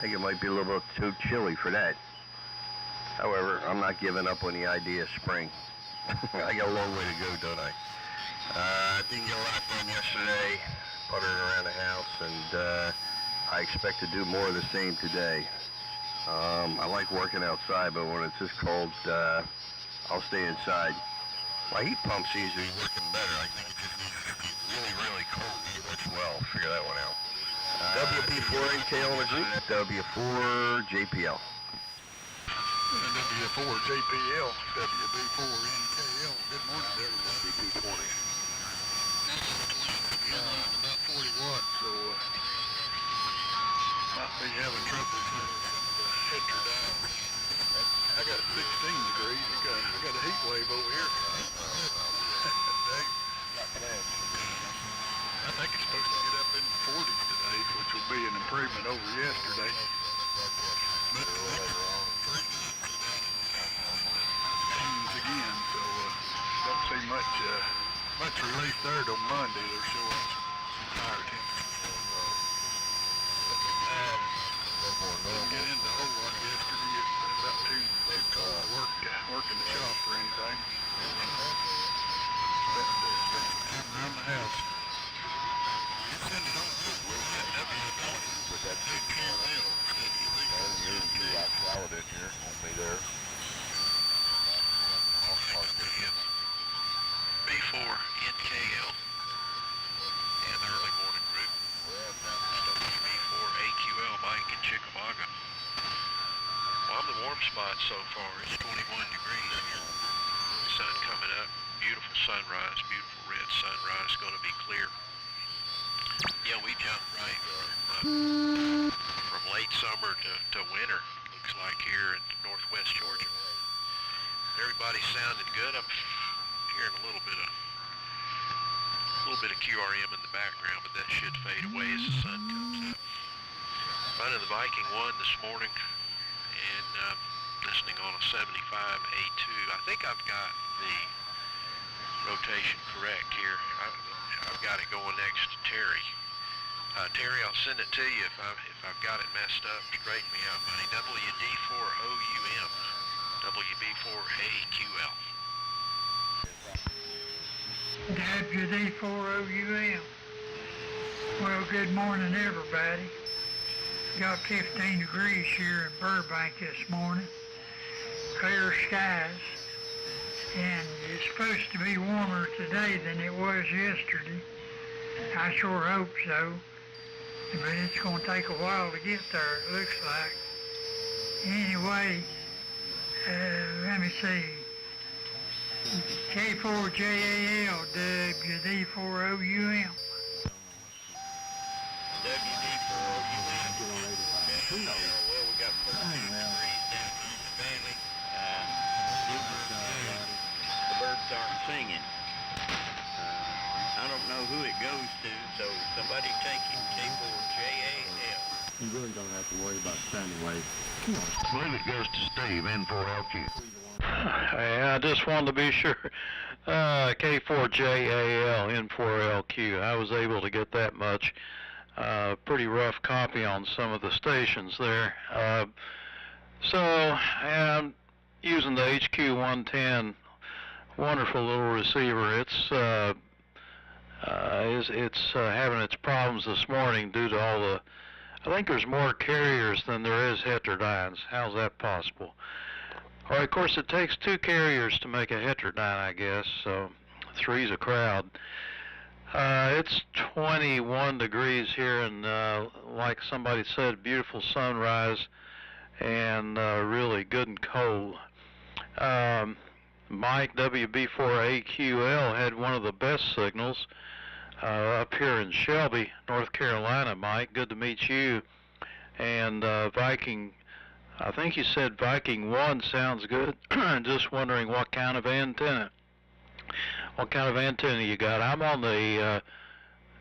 I think it might be a little bit too chilly for that. However, I'm not giving up on the idea of spring. I got a long way to go, don't I? Didn't get a lot done yesterday, puttering around the house, and I expect to do more of the same today. I like working outside, but when it's this cold, I'll stay inside. My heat pump seems to be working better. I think it just needs to be really, really cold. It works well. Figure that one out. WP4AKL in the group. W4JPL. W4JPL, WB4NKL. Good morning, everybody. WP20. About 40 watts, so might be having trouble with some of the header dials. I got 16 degrees. I got a heat wave over here. I think it's supposed to get up in the 40s today, which will be an improvement over yesterday. But again, so don't see much relief there till Monday. They're showing some higher temperatures. Didn't get into a whole lot yesterday. It's been about too cold to work in the shop or anything. But time around the house. It's in it on with that WPL. You're like solid in here on me there. B4 NKL and the early morning group. B4 AQL Mike in Chickamauga. Well, I'm the warm spot so far. It's 21 degrees here. Sun coming up. Beautiful sunrise. Beautiful red sunrise. Going to be clear. Yeah, we jumped right from late summer to winter. Looks like here in northwest Georgia. Everybody sounded good. I'm hearing a little bit of QRM in the background, but that should fade away as the sun comes up. Running the Viking 1 this morning and listening on a 75 A2. I think I've got the rotation correct here. I've got it going next to Terry. Terry, I'll send it to you if I've got it messed up. Straighten me out, buddy. WD4OUM. WB4AQL. WD4OUM. Well, good morning, everybody. Got 15 degrees here in Burbank this morning. Clear skies. And it's supposed to be warmer today than it was yesterday. I sure hope so. But it's going to take a while to get there, it looks like. Anyway, let me see. K4JAL, WD4OUM. Well, we got 13 degrees down here in the valley. The birds aren't singing. I don't know who it goes to, so somebody take him K4JAL. You really don't have to worry about standing wave. Come on. I believe it goes to Steve, N4LQ. Yeah, I just wanted to be sure. K4JAL, N4LQ. I was able to get that much. Pretty rough copy on some of the stations there. So I'm using the HQ110. Wonderful little receiver. It's having its problems this morning due to all the. I think there's more carriers than there is heterodynes. How's that possible? All right, of course, it takes 2 carriers to make a heterodyne, I guess, so 3's a crowd. It's 21 degrees here, and like somebody said, beautiful sunrise, and really good and cold. Mike, WB4AQL, had one of the best signals up here in Shelby, North Carolina. Mike, good to meet you. And Viking, I think you said Viking 1 sounds good. Just wondering what kind of antenna. What kind of antenna you got? I'm on the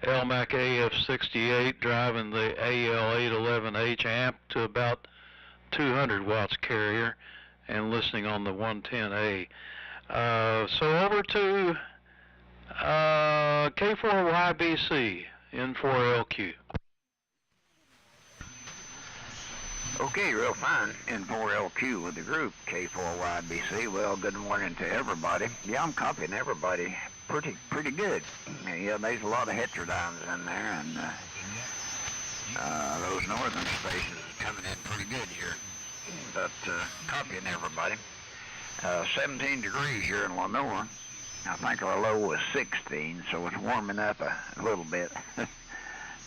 LMAC AF68 driving the AL811H amp to about 200 watts carrier and listening on the 110A. So over to K4YBC, N4LQ. Okay, real fine. N4LQ with the group, K4YBC. Well, good morning to everybody. Yeah, I'm copying everybody pretty good. Yeah, there's a lot of heterodynes in there, and those northern stations are coming in pretty good here. But copying everybody. 17 degrees here in Lenore. I think our low was 16, so it's warming up a little bit.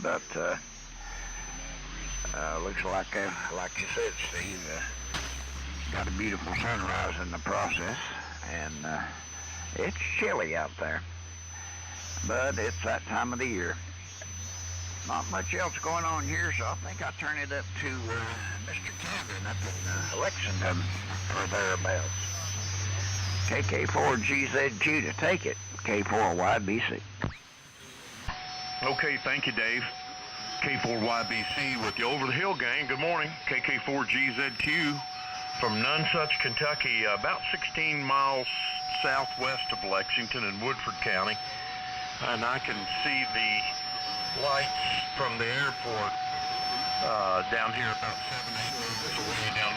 But looks like you said, Steve, got a beautiful sunrise in the process, and it's chilly out there. But it's that time of the year. Not much else going on here, so I think I'll turn it up to Mr. Camden up in Lexington or thereabouts. KK4GZQ to take it. K4YBC. Okay, thank you, Dave. K4YBC with the Over the Hill gang. Good morning. KK4GZQ from Nonsuch, Kentucky, about 16 miles southwest of Lexington in Woodford County. And I can see the lights from the airport down here about 7-8 miles away down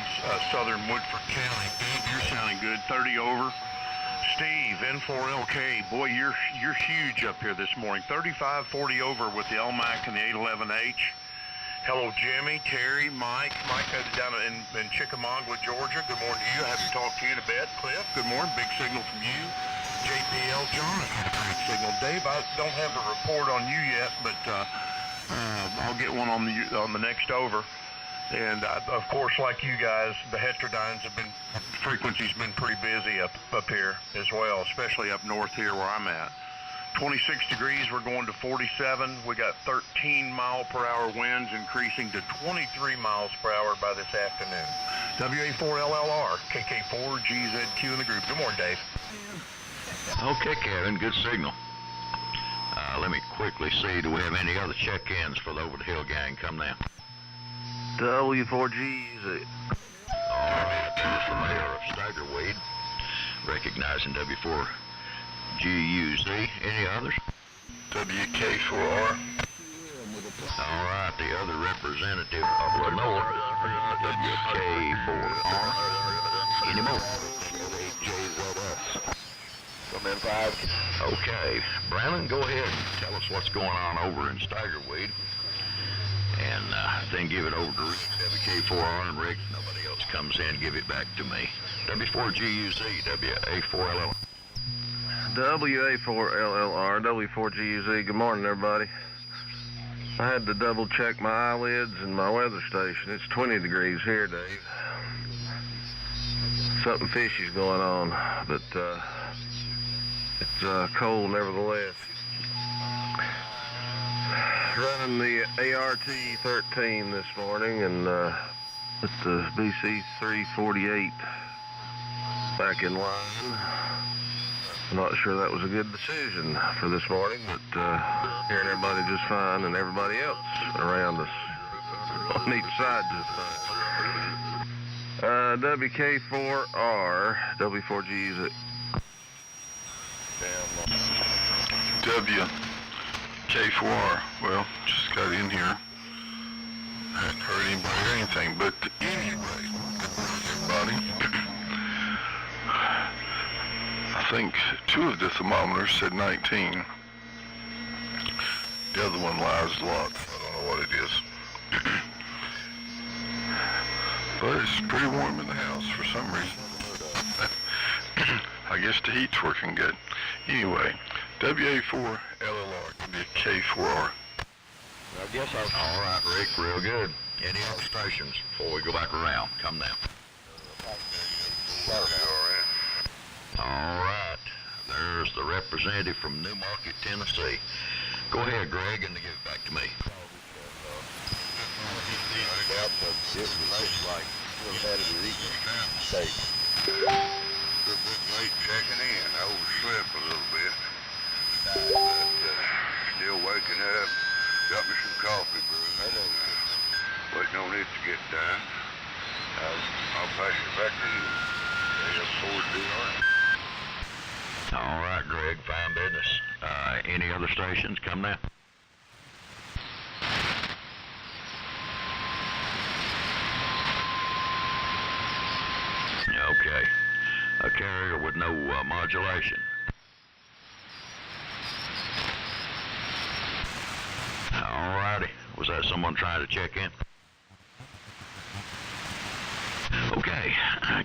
southern Woodford County. Dave, you're sounding good. 30 over. Steve, N4LK, boy, you're huge up here this morning. 35, 40 over with the LMAC and the 811H. Hello, Jimmy, Terry, Mike. Mike down in Chickamauga, Georgia. Good morning to you. I haven't talked to you in a bit. Cliff, good morning. Big signal from you. JPL John, great signal. Dave, I don't have a report on you yet, but I'll get one on the next over. And of course, like you guys, the heterodynes frequency's been pretty busy up here as well, especially up north here where I'm at. 26 degrees, we're going to 47. We got 13 mile per hour winds increasing to 23 miles per hour by this afternoon. WA4LLR, KK4GZQ in the group. Good morning, Dave. Okay, Kevin, good signal. Let me quickly see, do we have any other check-ins for the Over the Hill gang? Come now. W4GZ. All right, this is the mayor of Staggerweed, recognizing W4GUZ. Any others? WK4R. All right, the other representative of Lenore, WK4R. Any more? Come in 5. Okay, Brandon, go ahead and tell us what's going on over in Staggerweed. And then give it over to WK4R and Rick. Nobody else comes in, give it back to me. W4GUZ, WA4LLR. WA4LLR, W4GUZ. Good morning, everybody. I had to double check my eyelids and my weather station. It's 20 degrees here, Dave. Something fishy's going on, but it's cold nevertheless. Running the ART-13 this morning and with the BC-348 back in line. I'm not sure that was a good decision for this morning, but hearing everybody just fine and everybody else around us on each side just fine. WK4R, W4Gs. K4R, well, just got in here. Hadn't heard anybody or anything, but anyway, everybody. I think 2 of the thermometers said 19. The other one lies a lot. I don't know what it is. But it's pretty warm in the house for some reason. I guess the heat's working good. Anyway, WA4LLR, WK4R. I guess all right, Rick, real good. Any other stations before we go back around? Come now. All right, there's the representative from Newmarket, Tennessee. Go ahead, Greg, and give it back to me. Late checking in. I overslept a little bit. But still waking up. Got me some coffee, bro. Waiting on it to get done. I'll pass it back to you. All right, Greg, fine business. Any other stations? Come now. Okay. A carrier with no modulation. Alrighty. Was that someone trying to check in? Okay.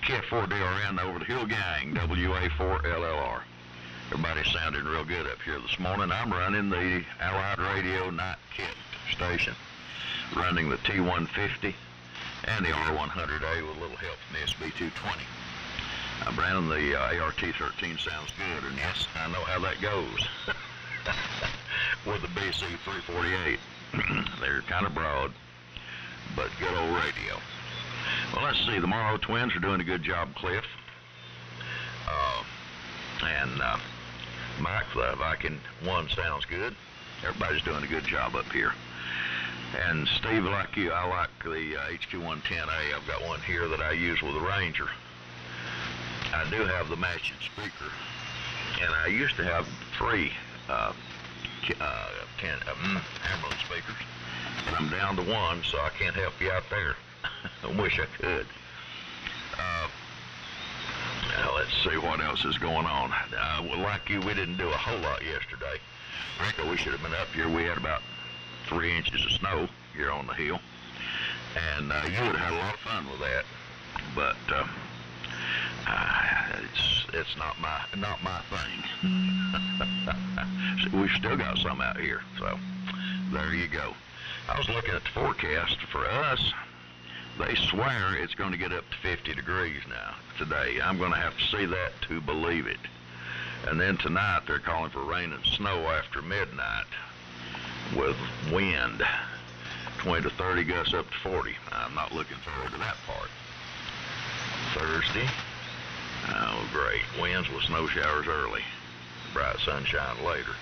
Kit 4DRN over the Hill Gang, WA4LLR. Everybody sounding real good up here this morning. I'm running the Allied Radio Night Kit station, running the T150 and the R100A with a little help from the SB220. Brandon, the ART-13 sounds good, and yes, I know how that goes with the BC-348. They're kind of broad, but good old radio. Well, let's see. The Morrow Twins are doing a good job, Cliff. And Mike, the Viking 1 sounds good. Everybody's doing a good job up here. And Steve, like you, I like the HQ110A. I've got one here that I use with the Ranger. I do have the matching speaker, and I used to have 3 Hamlin speakers, but I'm down to 1, so I can't help you out there. I wish I could. Now let's see what else is going on. Well, like you, we didn't do a whole lot yesterday. Rico, we should have been up here. We had about 3 inches of snow here on the hill, and you would have had a lot of fun with that. But it's not my thing. We've still got some out here, so there you go. I was looking at the forecast for us. They swear it's going to get up to 50 degrees now today. I'm going to have to see that to believe it. And then tonight they're calling for rain and snow after midnight with wind 20 to 30, gusts up to 40. I'm not looking forward to that part. Thursday, oh great, winds with snow showers early, bright sunshine later.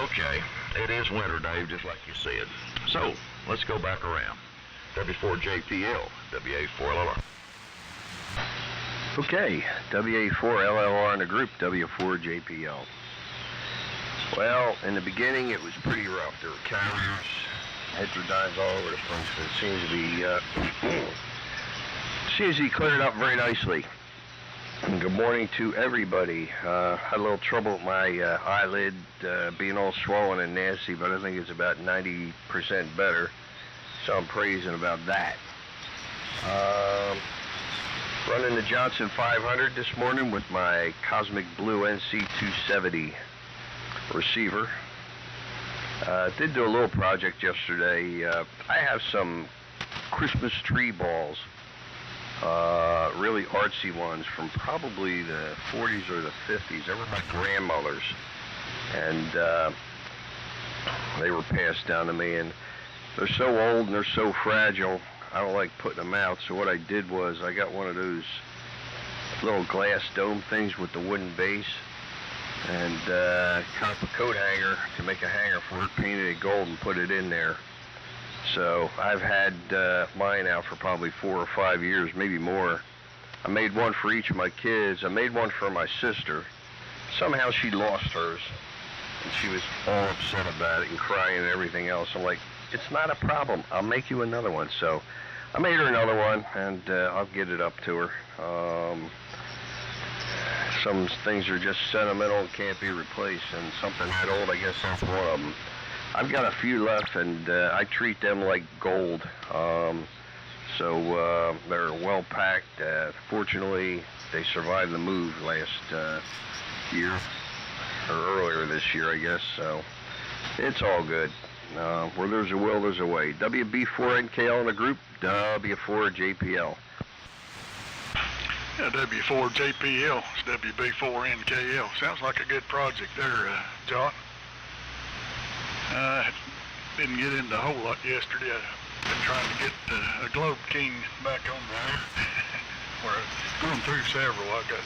Okay, it is winter, Dave, just like you said. So let's go back around. W4JPL, WA4LLR. Okay, WA4LLR in the group, W4JPL. Well, in the beginning it was pretty rough. There were carriers, heterodynes all over the place, but it seems to be cleared up very nicely. Good morning to everybody. Had a little trouble with my eyelid being all swollen and nasty, but I think it's about 90% better. So I'm praising about that. Running the Johnson 500 this morning with my Cosmic Blue NC270 receiver. Did do a little project yesterday. I have some Christmas tree balls, really artsy ones from probably the 40s or the 50s. They were my grandmother's, and they were passed down to me, and they're so old and they're so fragile, I don't like putting them out. So what I did was I got one of those little glass dome things with the wooden base, and cut up a coat hanger to make a hanger for it, painted it gold and put it in there. So I've had mine out for probably 4 or 5 years, maybe more. I made one for each of my kids. I made one for my sister. Somehow she lost hers, and she was all upset about it and crying and everything else. I'm like, it's not a problem. I'll make you another one. So I made her another one, and I'll get it up to her. Some things are just sentimental and can't be replaced, and something that old, I guess that's one of them. I've got a few left, and I treat them like gold. So they're well packed. Fortunately, they survived the move last year, or earlier this year, I guess. So it's all good. Where there's a will, there's a way. WB4NKL in the group, W4JPL. Yeah, W4JPL, it's WB4NKL. Sounds like a good project there, John. Didn't get into a whole lot yesterday. I've been trying to get a Globe King back on there. We're going through several. I've got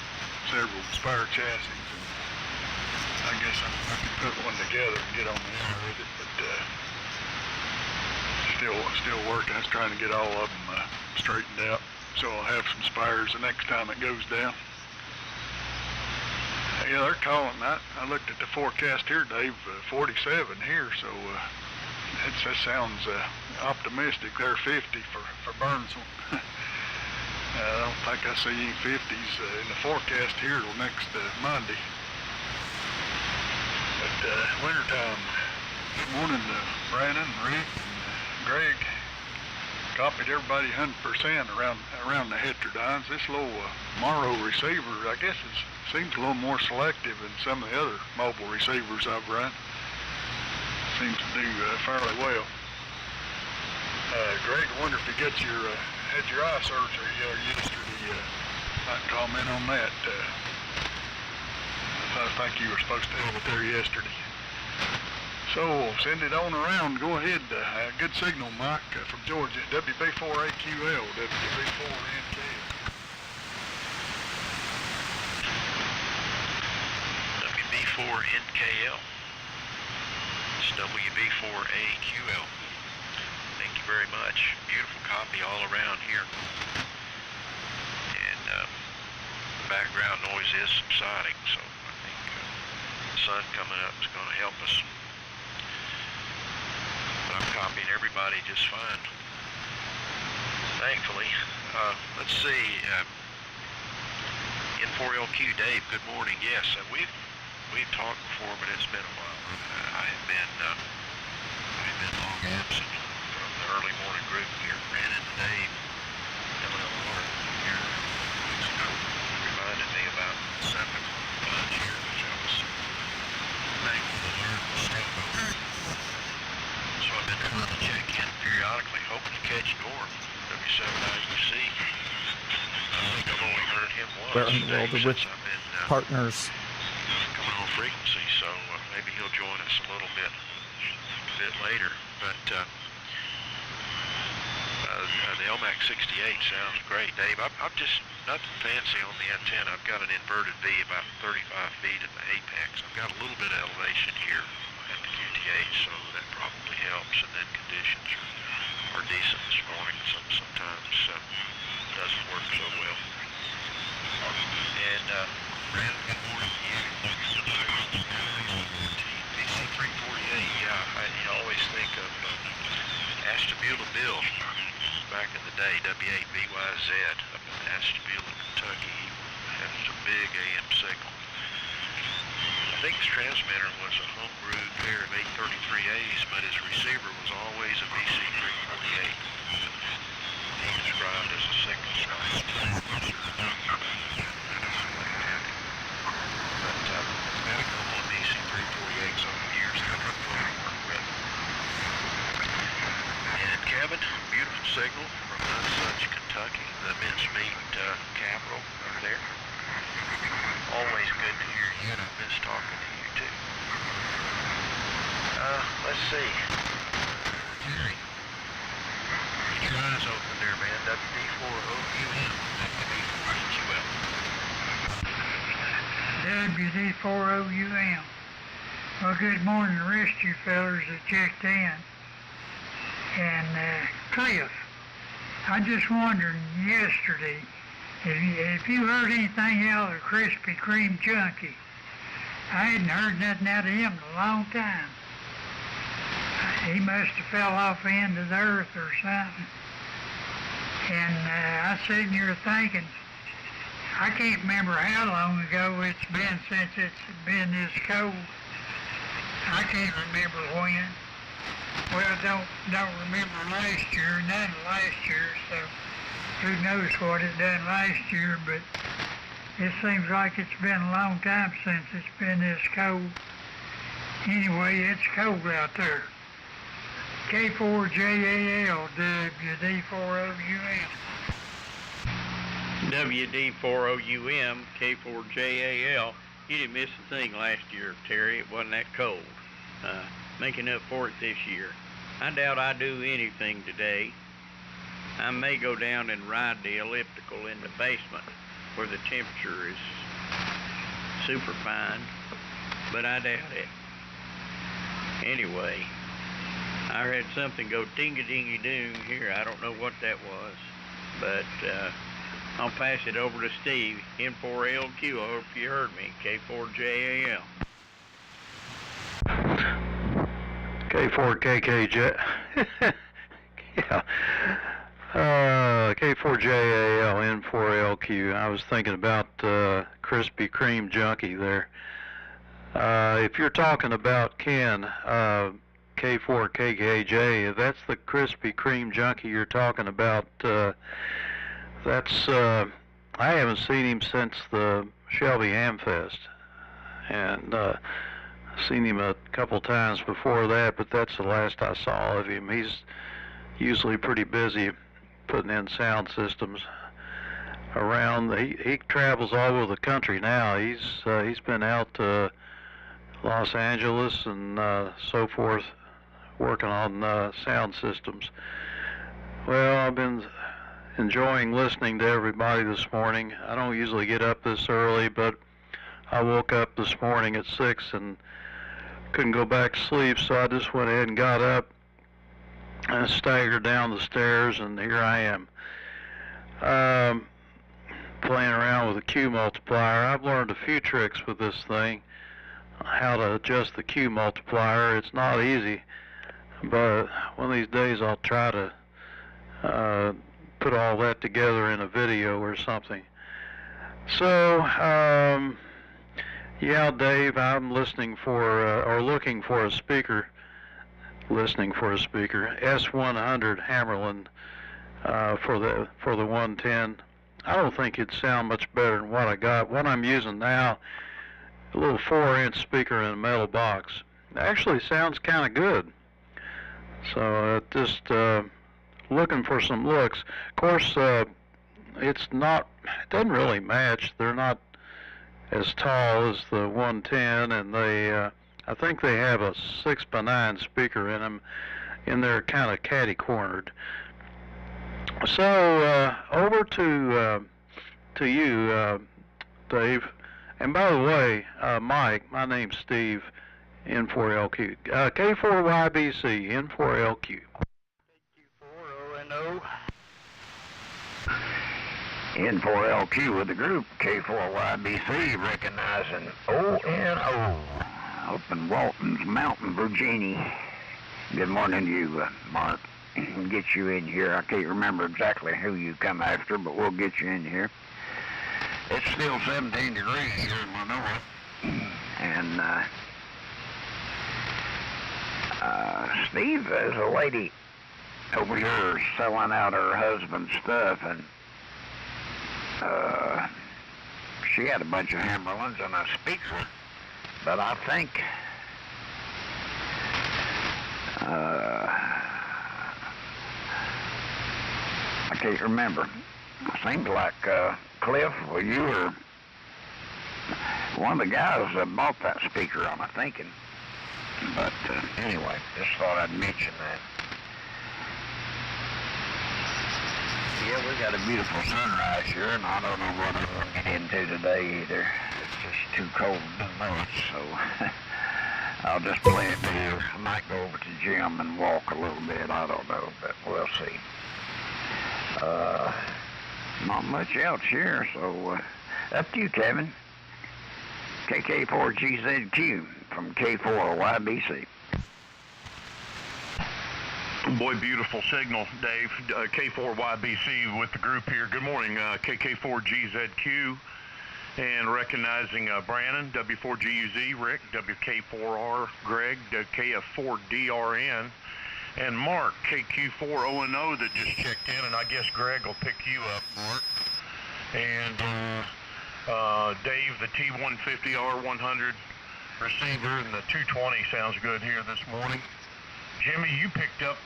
several spare chassis, and I guess I can put one together and get on the air with it, but still working. I was trying to get all of them straightened out, so I'll have some spares the next time it goes down. Yeah, they're calling. I looked at the forecast here, Dave, 47 here, so that sounds optimistic. They're 50 for Burnsville. I don't think I see any 50s in the forecast here till next Monday. But wintertime. Good morning to Brandon, Rick, and Greg. Copied everybody 100% around the heterodines. This little Morrow receiver, I guess, seems a little more selective than some of the other mobile receivers I've run. Seems to do fairly well. Greg, I wonder if you had your eye surgery yesterday. Might comment on that. I think you were supposed to have it there yesterday. So, send it on around. Go ahead. Good signal, Mike, from Georgia. WB4AQL, WB4NKL. WB4NKL. It's WB4AQL. Thank you very much. Beautiful copy all around here. And background noise is subsiding, so I think the sun coming up is going to help us. But I'm copying everybody just fine. Thankfully. Let's see. N4LQ Dave, good morning. Yes, we've talked before, but it's been a while. I have been long absent from the early morning group here. Ran into Dave, LLR, here 2 weeks ago. Reminded me about 7 months here, which I was thankful to learn to stay over. So I've been trying to check in periodically, hoping to catch Norm, W7IUC. I think I've only heard him once. We're enrolled with I've been partners. coming on frequency, so maybe he'll join us a little bit later. But the LMAX 68 sounds great, Dave. I'm just nothing fancy on the antenna. I've got an inverted V about 35 feet at the apex. I've got a little bit of elevation here at the QTH, so that probably helps. And then conditions are decent this morning. Sometimes doesn't work so well. And Brandon, good morning to you. VC348, yeah, I always think of Ashtabula Bill back in the day, W8BYZ, up in Ashtabula, Kentucky. He had a big AM signal. I think his transmitter was a homebrew pair of 833As, but his receiver was always a VC348. He described as a signal sniper. But I've had a couple of VC348s over the years. I don't know work with. And Kevin, beautiful signal from Nonsuch, Kentucky, the mincemeat capital over there. Always good to hear you, and I miss talking to you too. Let's see. Jerry, keep your eyes open there, man. WD4OUM, WD4OUM. Well, good morning to the rest of you fellas that checked in. And Cliff, I just wondered yesterday if you heard anything out of the Krispy Kreme junkie. I hadn't heard nothing out of him in a long time. He must have fell off the end of the earth or something. And I sitting here thinking, I can't remember how long ago it's been since it's been this cold. I can't remember when. Well, don't remember last year, none of last year, so who knows what it done last year, but it seems like it's been a long time since it's been this cold. Anyway, it's cold out there. K4JAL, WD4OUM. WD4OUM, K4JAL. You didn't miss a thing last year, Terry. It wasn't that cold. Making up for it this year. I doubt I do anything today. I may go down and ride the elliptical in the basement where the temperature is super fine, but I doubt it. Anyway, I heard something go ding-a-ding-a-doong here. I don't know what that was, but I'll pass it over to Steve, N4LQ. I hope you heard me, K4JAL. K4KKJ. Yeah. K4JAL, N4LQ. I was thinking about Krispy Kreme Junkie there. If you're talking about Ken, K4KKJ, if that's the Krispy Kreme Junkie you're talking about, that's, I haven't seen him since the Shelby Hamfest. And seen him a couple times before that, but that's the last I saw of him. He's usually pretty busy putting in sound systems around. He travels all over the country now. He's been out to Los Angeles and so forth, working on sound systems. Well, I've been enjoying listening to everybody this morning. I don't usually get up this early, but I woke up this morning at 6 and couldn't go back to sleep, so I just went ahead and got up and staggered down the stairs, and here I am. Playing around with a Q multiplier. I've learned a few tricks with this thing, how to adjust the Q multiplier. It's not easy, but one of these days I'll try to put all that together in a video or something. So, yeah, Dave, I'm listening for, or looking for a speaker, S100 Hammerlin for the 110. I don't think it'd sound much better than what I got. What I'm using now, a little 4-inch speaker in a metal box. It actually sounds kind of good. So just looking for some looks. Of course, it doesn't really match. They're not as tall as the 110, and I think they have a 6x9 speaker in them, and they're kind of catty-cornered. So over to you, Dave. And by the way, Mike, my name's Steve, N4LQ. K4YBC, N4LQ. K4ONO. N4LQ with the group, K4YBC, recognizing ONO, up in Walton's Mountain, Virginia. Good morning to you, Mark. Get you in here. I can't remember exactly who you come after, but we'll get you in here. It's still 17 degrees here in Lenore, and Steve, there's a lady over here selling out her husband's stuff, and she had a bunch of Hammerlins and a speaker, but I think I can't remember. Seems like Cliff, well, you were one of the guys that bought that speaker, I'm thinking. But anyway, just thought I'd mention that. Yeah, we got a beautiful sunrise here, and I don't know what I'm going to get into today either. It's just too cold to know it, so I'll just play it here. I might go over to the gym and walk a little bit, I don't know, but we'll see. Not much else here, so up to you, Kevin. KK4GZQ from K4YBC. Boy, beautiful signal, Dave. K4YBC with the group here. Good morning, KK4GZQ. And recognizing Brandon, W4GUZ, Rick, WK4R, Greg, KF4DRN, and Mark, KQ4ONO, that just checked in, and I guess Greg will pick you up, Mark. And Dave, the T150R100 receiver, and the 220 sounds good here this morning. Jimmy, you picked up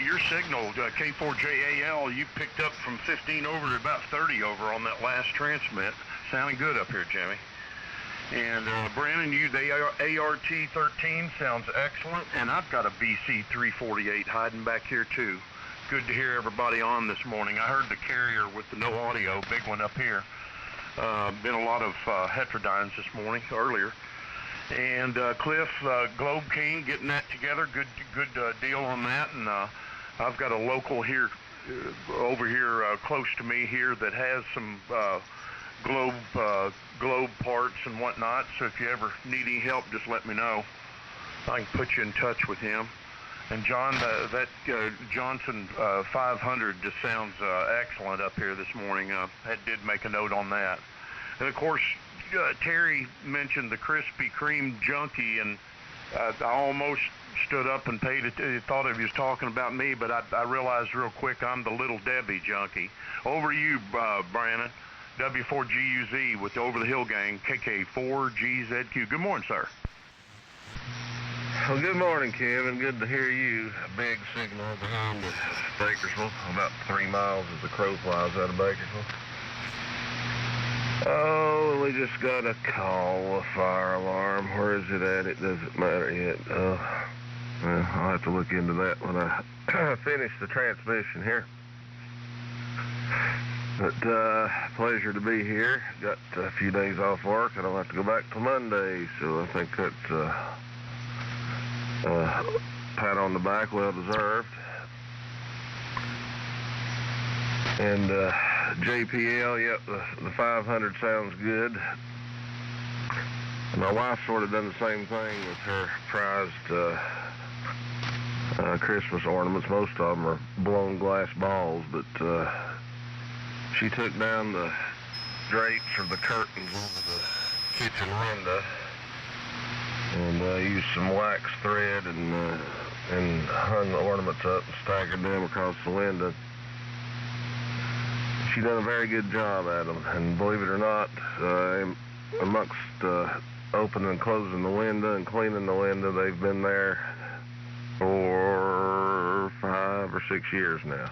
your signal, K4JAL, you picked up from 15 over to about 30 over on that last transmit. Sounding good up here, Jimmy. And Brandon, the ART13 sounds excellent, and I've got a BC348 hiding back here too. Good to hear everybody on this morning. I heard the carrier with the no audio, big one up here. Been a lot of heterodynes this morning, earlier. And Cliff, Globe King, getting that together, good deal on that. And I've got a local here, over here close to me here that has some globe parts and whatnot, so if you ever need any help, just let me know. I can put you in touch with him. And John, that Johnson 500 just sounds excellent up here this morning. Did make a note on that. And of course, Terry mentioned the Krispy Kreme junkie, and I almost stood up and thought he was talking about me, but I realized real quick I'm the Little Debbie junkie. Over to you, Brandon. W4GUZ with the Over the Hill Gang, KK4GZQ. Good morning, sir. Well, good morning, Kevin. Good to hear you. A big signal behind us, Bakersville, about 3 miles as the crow flies out of Bakersville. Oh, we just got a call, a fire alarm. Where is it at? It doesn't matter yet. Well, I'll have to look into that when I finish the transmission here. But pleasure to be here. Got a few days off work. I don't have to go back till Monday, so I think that's pat on the back, well deserved. And JPL, yep, the 500 sounds good. My wife sort of done the same thing with her prized Christmas ornaments. Most of them are blown glass balls, but she took down the drapes or the curtains over the kitchen window and used some wax thread and hung the ornaments up and staggered them across the window. She done a very good job at them, and believe it or not, amongst opening and closing the window and cleaning the window, they've been there for 5 or 6 years now.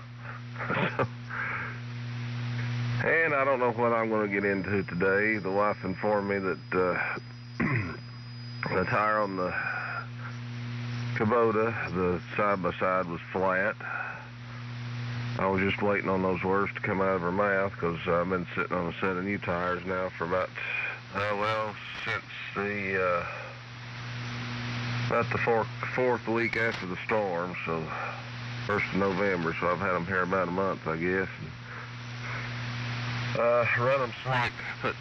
And I don't know what I'm going to get into today. The wife informed me that the tire on the Kubota, the side-by-side, was flat. I was just waiting on those words to come out of her mouth, because I've been sitting on a set of new tires now for about, since about the fourth week after the storm, so 1st of November, so I've had them here about a month, I guess. Run them slick, but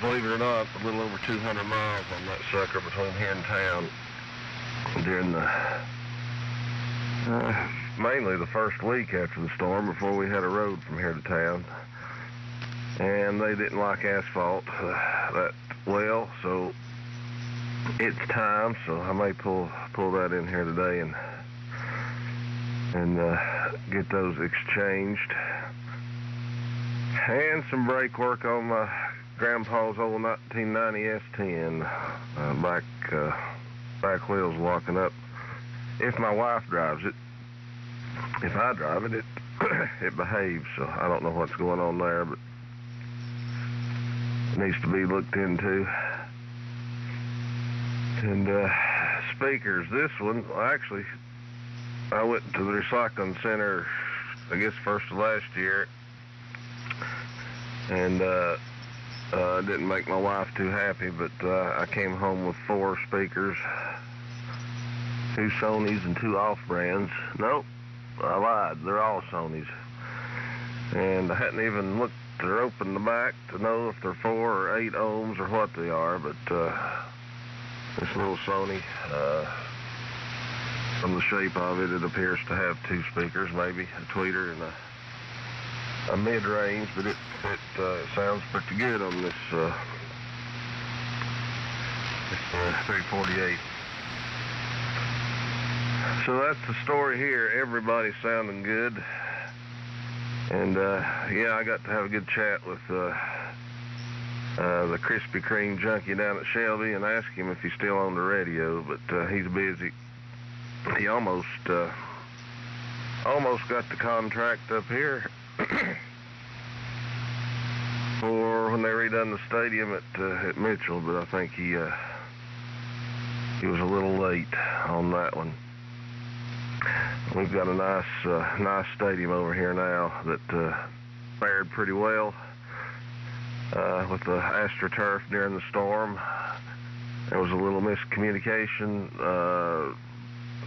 believe it or not, a little over 200 miles on that sucker between here and town during the mainly the first week after the storm, before we had a road from here to town. And they didn't like asphalt that well, so it's time. So I may pull that in here today and get those exchanged. And some brake work on my grandpa's old 1990 S10. Back wheel's locking up. If my wife drives it, if I drive it, it behaves. So I don't know what's going on there, but it needs to be looked into. And speakers, this one, actually, I went to the recycling center, I guess first of last year, and didn't make my wife too happy, but I came home with 4 speakers, 2 Sonys and 2 off-brands. Nope, I lied, they're all Sonys. And I hadn't even looked or opened the back to know if they're 4 or 8 ohms or what they are, but this little Sony, from the shape of it, it appears to have 2 speakers, maybe a tweeter and a mid-range, but it sounds pretty good on this 348. So that's the story here. Everybody's sounding good. And yeah, I got to have a good chat with the Krispy Kreme junkie down at Shelby and ask him if he's still on the radio, but he's busy. He almost got the contract up here for when they redone the stadium at Mitchell, but I think he was a little late on that one. We've got a nice stadium over here now that fared pretty well with the AstroTurf during the storm. There was a little miscommunication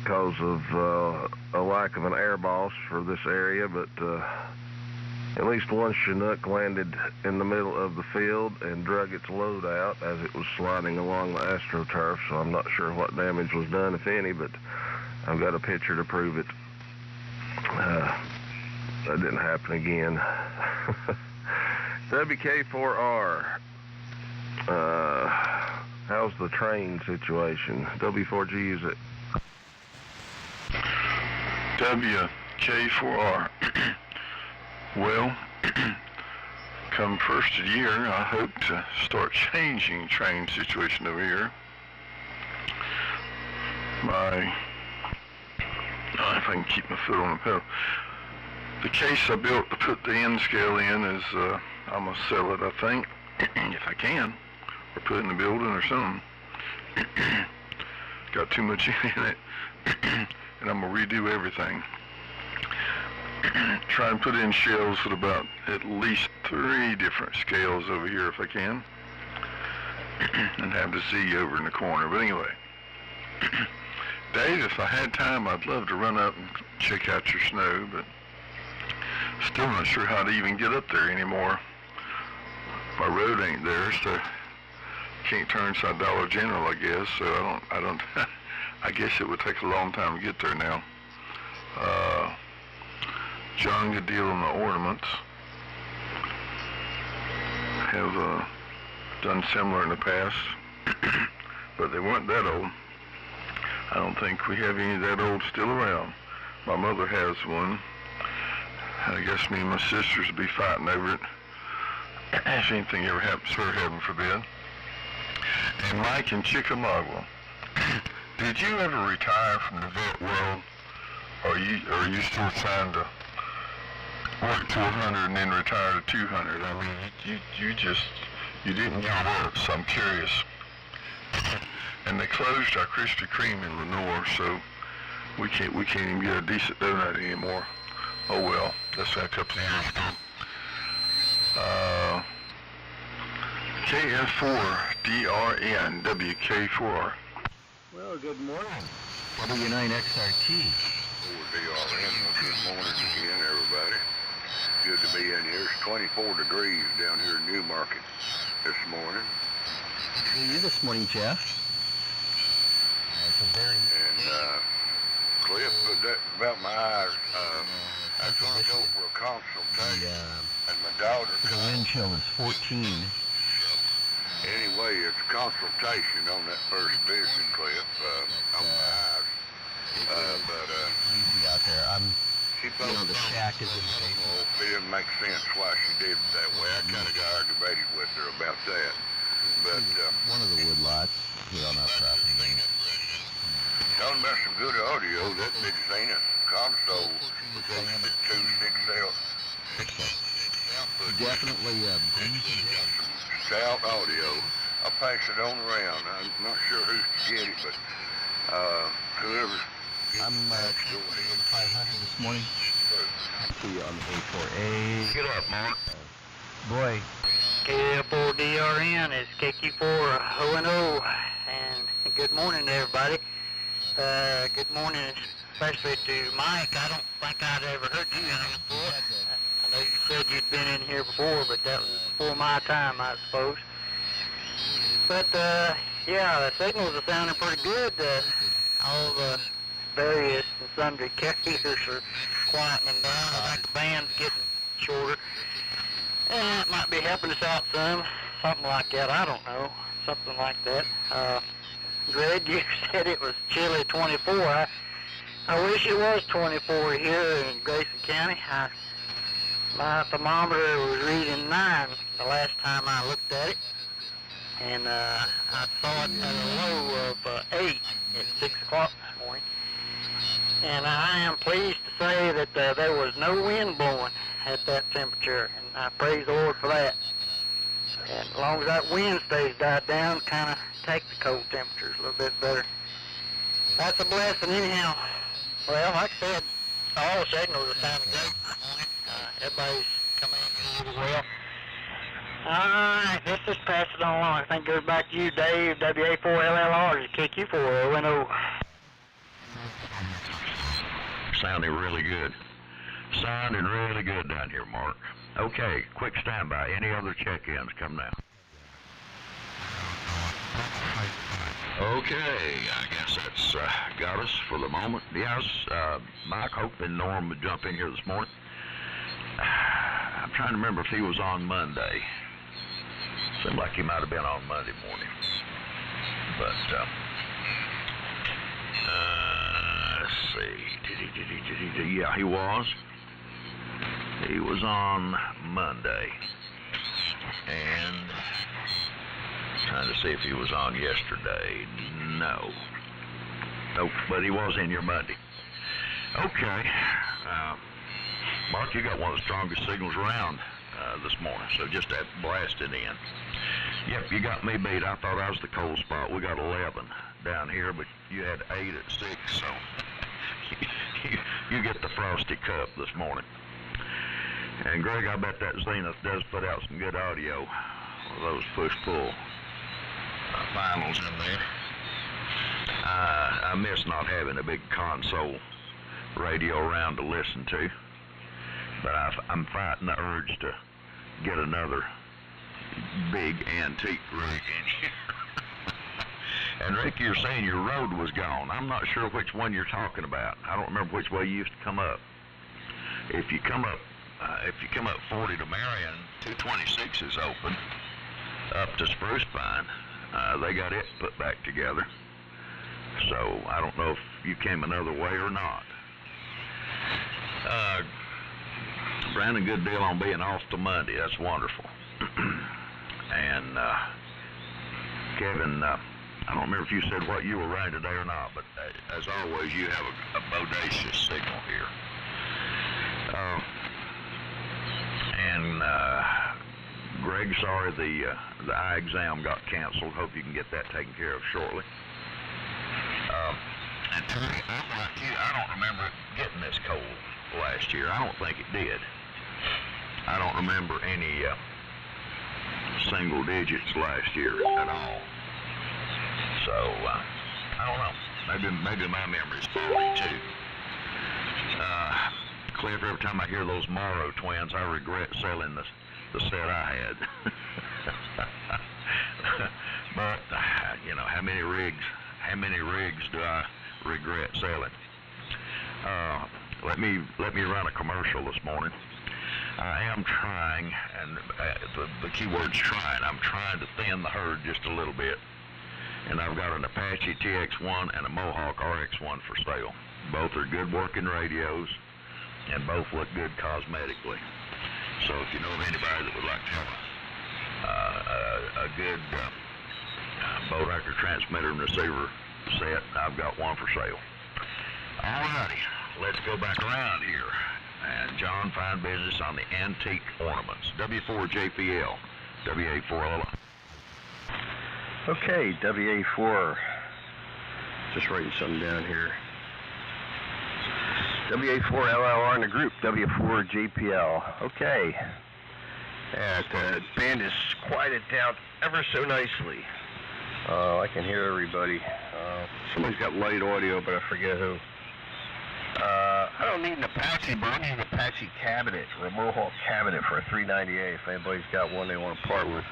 because of a lack of an air boss for this area, but at least one Chinook landed in the middle of the field and drug its load out as it was sliding along the AstroTurf, so I'm not sure what damage was done, if any, but I've got a picture to prove it. That didn't happen again. WK4R. How's the train situation? W4G, is it? WK4R. Well, come first of the year, I hope to start changing train situation over here. If I can keep my foot on the pedal. The case I built to put the end scale in is, I'm gonna sell it, I think, if I can, or put it in the building or something. Got too much in it, and I'm gonna redo everything. Try and put in shelves with about at least 3 different scales over here if I can, and have the Z over in the corner. But anyway, Dave, if I had time, I'd love to run up and check out your snow, but still not sure how to even get up there anymore. My road ain't there, so can't turn inside Dollar General, I guess. So I don't. I guess it would take a long time to get there now. John, good deal on the ornaments. Have done similar in the past, but they weren't that old. I don't think we have any that old still around. My mother has one. I guess me and my sisters would be fighting over it if anything ever happens to her, heaven forbid. And Mike in Chickamauga, did you ever retire from the vet world, or are you still trying to work to 100 and then retire to 200? I mean, you didn't give up, so I'm curious. And they closed our Krispy Kreme in Lenore, so we can't even get a decent donut anymore. Oh well, that's a couple of years ago. KF4DRN WK4. Well, good morning. W9XRT. DRN, good morning again, everybody. Good to be in here. It's 24 degrees down here in Newmarket this morning. How are you this morning, Jeff? And Cliff, that about my eyes. I was going to go for a consultation, and my daughter. The wind chill is 14. Anyway, it's a consultation on that first visit, Cliff, on my eyes. Easy out there. The shack is in the basement. It didn't make sense why she did it that way. I kind of got aggravated with her about that. But one of the wood lots here on our property. Talking about some good audio, that big Zenith console was posted 2 6L. Definitely Stout audio. I'll pass it on around. I'm not sure who to get it, but whoever. I'm on the 500 this morning. See you on the A4A. Get up, Mark. Boy. KF4DRN is KQ4ONO, and good morning to everybody. Good morning, especially to Mike. I don't think I'd ever heard you in here before. I know you said you'd been in here before, but that was before my time, I suppose. But, yeah, the signals are sounding pretty good. All the various and sundry carriers are quietening down. I think the band's getting shorter. And it might be helping us out some. Something like that, I don't know. Something like that. Greg, you said it was chilly 24. I wish it was 24 here in Grayson County. My thermometer was reading 9 the last time I looked at it. And I saw it at a low of 8 at 6 o'clock this morning. And I am pleased to say that there was no wind blowing at that temperature. And I praise the Lord for that. And as long as that wind stays died down, kind of take the cold temperatures a little bit better. That's a blessing anyhow. Well, like I said, all the signals are sounding great this morning. Everybody's coming in really well. Alright, let's just pass it on along. I think it goes back to you, Dave, WA4LLR, to kick you for ONO. Sounding really good. Sounding really good down here, Mark. Okay, quick standby. Any other check-ins? Come now. Okay, I guess that's got us for the moment. Yes, Mike hoping Norm would jump in here this morning. I'm trying to remember if he was on Monday. Seemed like he might have been on Monday morning. But, let's see. Yeah, he was. He was on Monday. And trying to see if he was on yesterday. No. Nope, but he was in your Monday. Okay. Mark, you got one of the strongest signals around this morning, so just that blasted in. Yep, you got me beat. I thought I was the cold spot. We got 11 down here, but you had 8 at 6, so you get the frosty cup this morning. And Greg, I bet that Zenith does put out some good audio with those push-pull finals in there. I miss not having a big console radio around to listen to, but I'm fighting the urge to get another big antique rig in here. And Rick, you're saying your road was gone. I'm not sure which one you're talking about. I don't remember which way you used to come up. If you come up 40 to Marion, 226 is open up to Spruce Pine. They got it put back together. So I don't know if you came another way or not. Brandon, good deal on being off to Monday. That's wonderful. And Kevin, I don't remember if you said what you were running today or not, but as always, you have a bodacious signal here. Greg, sorry the eye exam got canceled. Hope you can get that taken care of shortly. And Terry, I'm like you. I don't remember it getting this cold last year. I don't think it did. I don't remember any single digits last year at all. So I don't know. Maybe my memory's faulty too. Cliff, every time I hear those Morrow twins, I regret selling the set I had. But you know, how many rigs do I regret selling? Let me run a commercial this morning. I am trying, and the key word's trying. I'm trying to thin the herd just a little bit. And I've got an Apache TX1 and a Mohawk RX1 for sale. Both are good working radios, and both look good cosmetically. So if you know of anybody that would like to have a good Bodacker transmitter and receiver set, I've got one for sale. Alrighty, let's go back around here. And John, fine business on the antique ornaments. W4JPL, WA4LL. Okay, WA4. Just writing something down here. WA4LLR in the group, W4JPL. Okay. And the band is quieted down ever so nicely. I can hear everybody. Somebody's got light audio, but I forget who. I don't need an Apache, but I need an Apache cabinet, or a Mohawk cabinet for a 398 if anybody's got one they want to part with.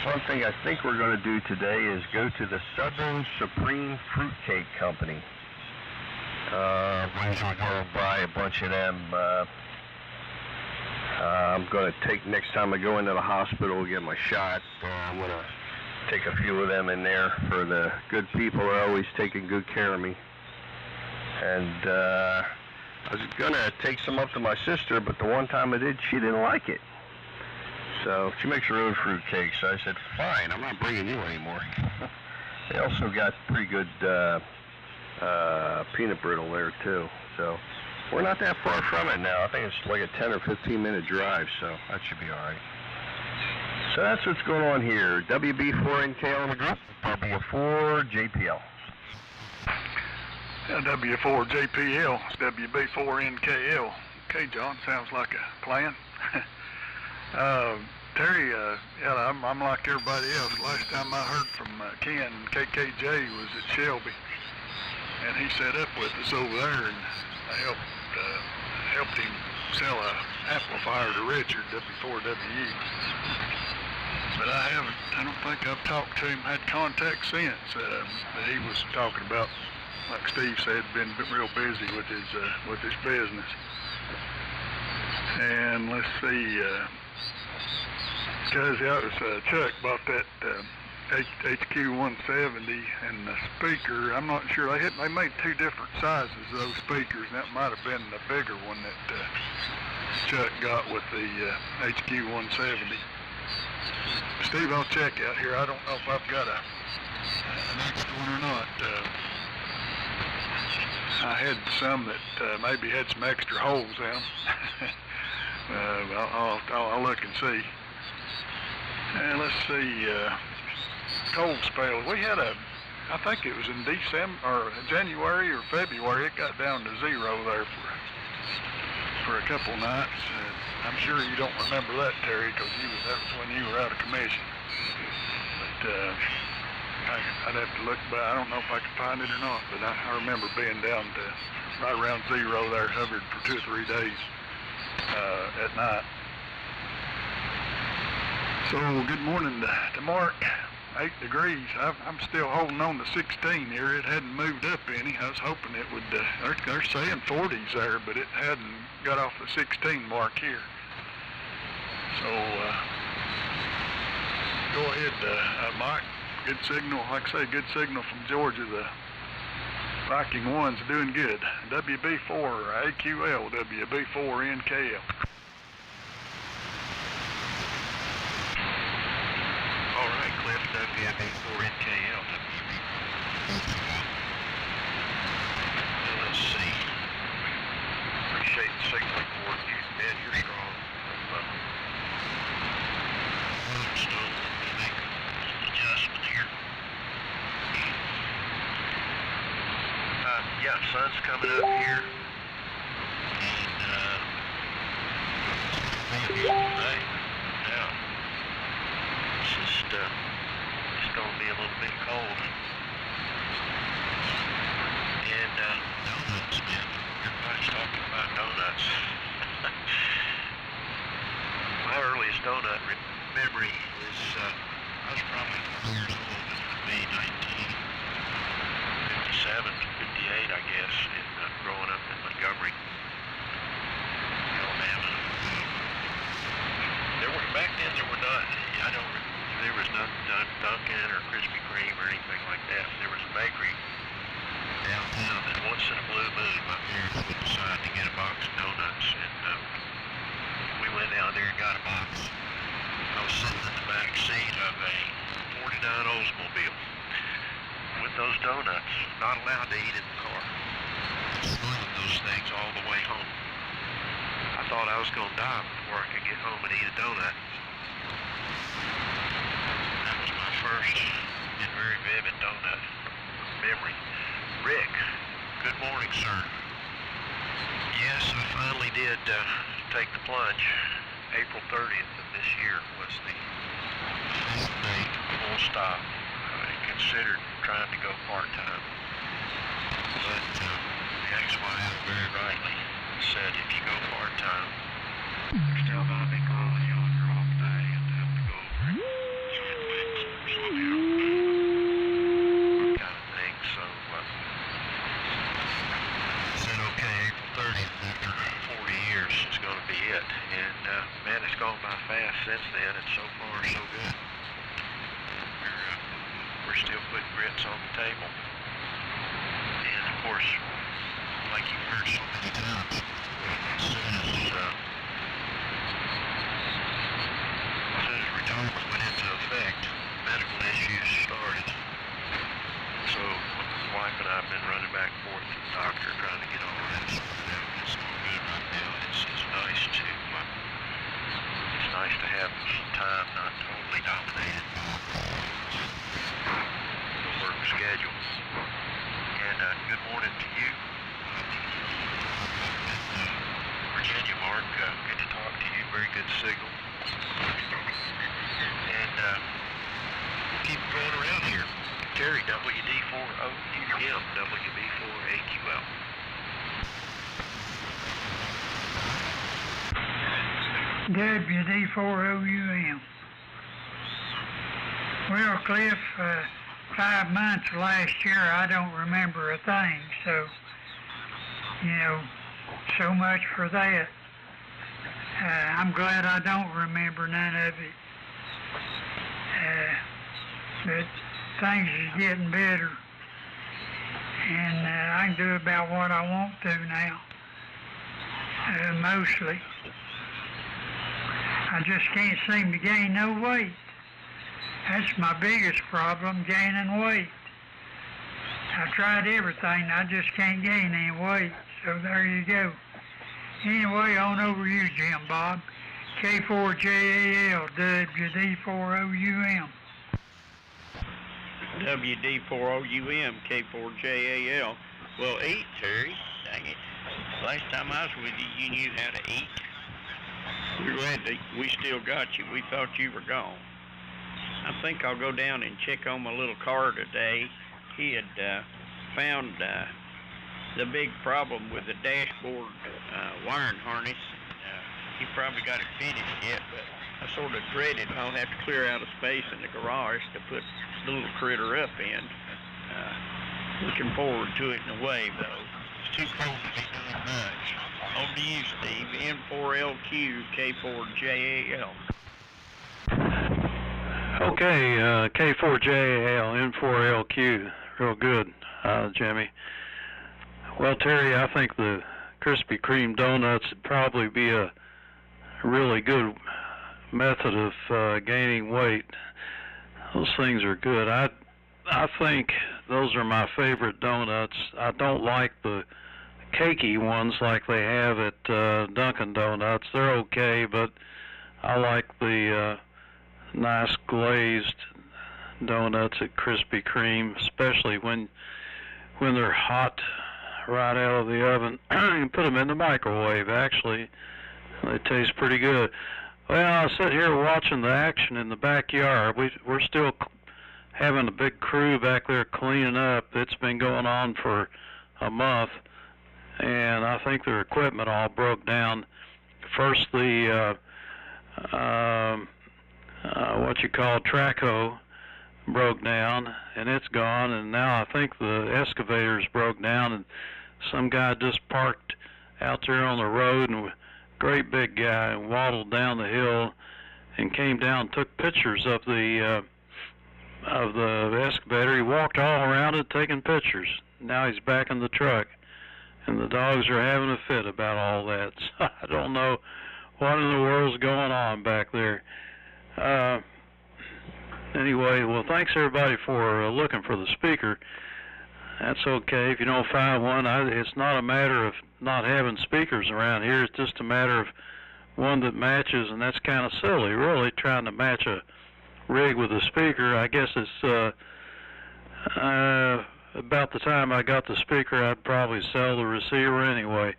One thing I think we're going to do today is go to the Southern Supreme Fruitcake Company. We're going to buy a bunch of them. I'm going to take, next time I go into the hospital, get my shot, I'm going to take a few of them in there for the good people who are always taking good care of me. And I was going to take some up to my sister, but the one time I did, she didn't like it. So she makes her own fruit cakes. So I said, fine, I'm not bringing you anymore. They also got pretty good peanut brittle there too. So we're not that far from it now. I think it's like a 10 or 15 minute drive, so that should be all right. So that's what's going on here. WB4NKL in the group, W4JPL. Yeah, W4JPL, WB4NKL. Okay, John, sounds like a plan. Terry, yeah, I'm like everybody else. Last time I heard from Ken, KKJ was at Shelby, and he set up with us over there, and I helped him sell a amplifier to Richard, W4WE. But I don't think I've talked to him, had contact since. But he was talking about, like Steve said, been real busy with his business. And let's see, Chuck bought that HQ 170 and the speaker. I'm not sure, they made two different sizes of those speakers, and that might have been the bigger one that Chuck got with the HQ 170. Steve, I'll check out here. I don't know if I've got an extra one or not. I had some that maybe had some extra holes in them. I'll look and see. And let's see, cold spell. We had I think it was in December or January or February. It got down to 0 there for a couple nights. I'm sure you don't remember that, Terry, because that was when you were out of commission. But I'd have to look back. I don't know if I can find it or not, but I remember being down to right around 0 there, hovered for 2 or 3 days at night. So good morning to Mark. 8 degrees. I'm still holding on to 16 here. It hadn't moved up any. I was hoping it would. They're saying 40s there, but it hadn't got off the 16 mark here. So go ahead, Mike. Good signal. Like I say, good signal from Georgia. The Viking 1's doing good. WB4 AQL, WB4 NKL. All right, Cliff, WB4 NKL, let's see. Appreciate the signal report. Ben, you're strong. Still make an adjustment here. Yeah, sun's coming up here. And today. Now, it's going to be a little bit cold. And donuts, man. Everybody's talking about donuts. My earliest donut memory was, I was probably 4 years old. It would be 1957, 58, I guess, in growing up in Montgomery, Alabama. Back then there were not, there was not Dunkin' or Krispy Kreme or anything like that. There was a bakery downtown that once in a blue moon my parents would decide to get a box of donuts, and we went down there and got a box. I was sitting in the back seat of a 49 Oldsmobile with those donuts, not allowed to eat in the car. Smelling those things all the way home. I thought I was going to die before I could get home and eat a donut. That was my first and very vivid donut memory. Rick, good morning, sir. Yes, I finally did take the plunge. April 30th of this year was the full date, full stop. I considered trying to go part-time. But the ex-wife very rightly said if you go part-time, you're still going to be growing younger all day and have to go over and get wings or slow down, kind of thing. So I said, okay, April 30th after 40 years is going to be it. And man, it's gone by fast since then, and so far so good. We're still putting grits on the table. And of course, like you've heard so many times, as soon as retirement went into effect, medical issues started. So my wife and I have been running back and forth to the doctor trying to get all of that sorted out. It's all good right now. It's nice to have some time not totally dominated by the work schedule. And good morning to you. Virginia, Mark, good to talk to you. Very good signal. And keep going around here. Terry, WD4OUM, WB4AQL. WD4OUM. Well, Cliff, 5 months last year, I don't remember a thing, so, so much for that. I'm glad I don't remember none of it. But things is getting better, and I can do about what I want to now, mostly. I just can't seem to gain no weight. That's my biggest problem, gaining weight. I tried everything, I just can't gain any weight, so there you go. Anyway, on over you, Jim Bob. K4JAL, WD4OUM. WD4OUM, K4JAL. Well, eat, Terry. Dang it. Last time I was with you, you knew how to eat. We're glad that we still got you. We thought you were gone. I think I'll go down and check on my little car today. He had found the big problem with the dashboard wiring harness. He probably got it finished yet, but I sort of dread it. I'll have to clear out a space in the garage to put the little critter up in. Looking forward to it in a way, though. It's too cold to be doing much. Over to you, Steve. N4LQ, K4JAL. Okay, K4JAL, N4LQ. Real good, Jimmy. Well, Terry, I think the Krispy Kreme donuts would probably be a really good method of gaining weight. Those things are good. I think those are my favorite donuts. I don't like the cakey ones like they have at Dunkin' Donuts. They're okay, but I like the nice glazed donuts at Krispy Kreme, especially when they're hot right out of the oven. You can put them in the microwave, actually. They taste pretty good. Well, I sit here watching the action in the backyard. We're still having a big crew back there cleaning up. It's been going on for a month, and I think their equipment all broke down. First, the what you call track hoe broke down, and it's gone, and now I think the excavators broke down, and some guy just parked out there on the road, and a great big guy, and waddled down the hill and came down and took pictures of the excavator. He walked all around it taking pictures. Now he's back in the truck, and the dogs are having a fit about all that. So I don't know what in the world's going on back there. Anyway, well, thanks everybody for looking for the speaker. That's okay if you don't find one. It's not a matter of not having speakers around here. It's just a matter of one that matches, and that's kind of silly, really, trying to match a rig with a speaker. I guess it's about the time I got the speaker, I'd probably sell the receiver anyway.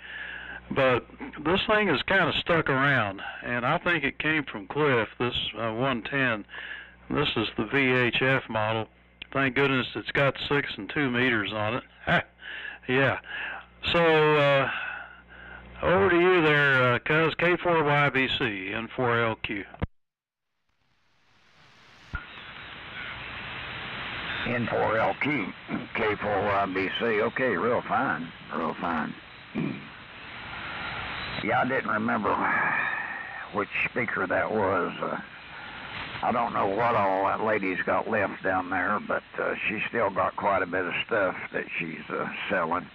But this thing is kind of stuck around, and I think it came from Cliff, this 110. This is the VHF model. Thank goodness it's got 6 and 2 meters on it. Yeah. So, over to you there, cuz. K4YBC, N4LQ. N4LQ, K4YBC. Okay, real fine. Real fine. Yeah, I didn't remember which speaker that was. I don't know what all that lady's got left down there, but she's still got quite a bit of stuff that she's selling.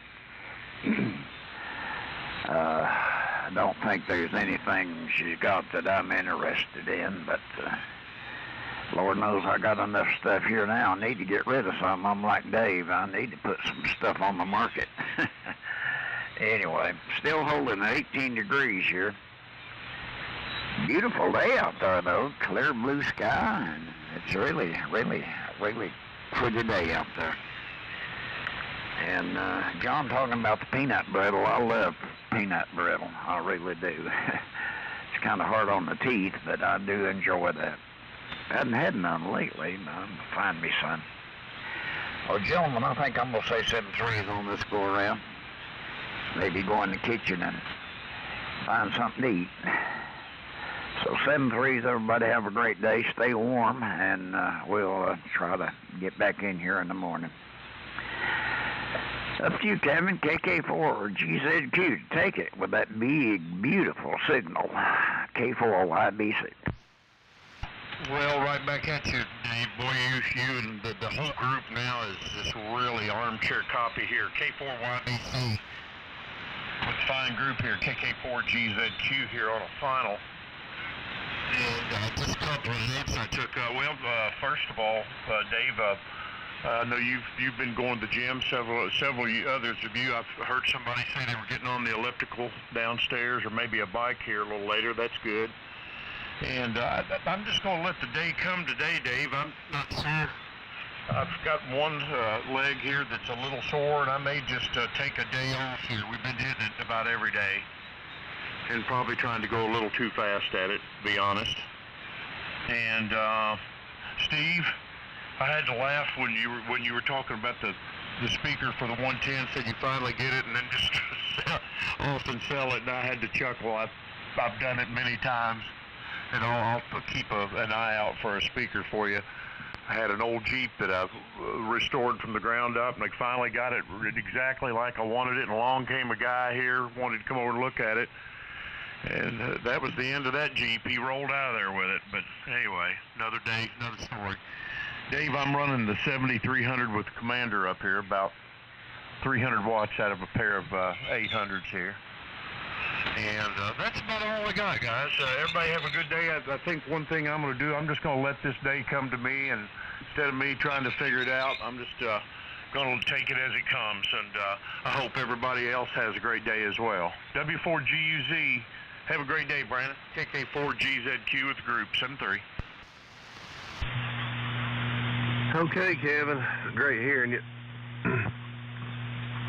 I don't think there's anything she's got that I'm interested in, but Lord knows I got enough stuff here now. I need to get rid of some. I'm like Dave. I need to put some stuff on the market. Anyway, still holding 18 degrees here. Beautiful day out there, though. Clear blue sky, and it's really, really, really pretty day out there. And John talking about the peanut brittle. I love peanut brittle. I really do. It's kind of hard on the teeth, but I do enjoy that. I hadn't had none lately, but find me some. Well, gentlemen, I think I'm going to say 7-3s on this go around. Maybe go in the kitchen and find something to eat. So 7-3s, everybody have a great day. Stay warm, and we'll try to get back in here in the morning. Up to you, Kevin, KK4 or GZQ. Take it with that big, beautiful signal. K4YBC. Well, right back at you, Dave. Boy, you and the whole group now is just really armchair copy here. K4YBC with fine group here. KK4GZQ here on a final. And just a couple of notes I took. First of all, Dave, I know you've been going to the gym. Several others of you. I've heard somebody say they were getting on the elliptical downstairs, or maybe a bike here a little later. That's good. And I'm just going to let the day come today, Dave. I'm not sure. I've got one leg here that's a little sore, and I may just take a day off here. We've been hitting it about every day, and probably trying to go a little too fast at it, to be honest. And Steve, I had to laugh when you were talking about the speaker for the 110. Said you finally get it, and then just off and sell it. And I had to chuckle. I've done it many times. And I'll keep an eye out for a speaker for you. I had an old Jeep that I've restored from the ground up, and I finally got it exactly like I wanted it, and along came a guy here, wanted to come over and look at it, and that was the end of that Jeep. He rolled out of there with it, but anyway, another day, another story. Dave, I'm running the 7300 with the Commander up here, about 300 watts out of a pair of 800s here. And that's about all I got, guys. Everybody have a good day. I think one thing I'm going to do, I'm just going to let this day come to me, and instead of me trying to figure it out, I'm just going to take it as it comes, and I hope everybody else has a great day as well. W4GUZ, have a great day, Brandon. KK4GZQ with the group, 7-3. Okay, Kevin. Great hearing you.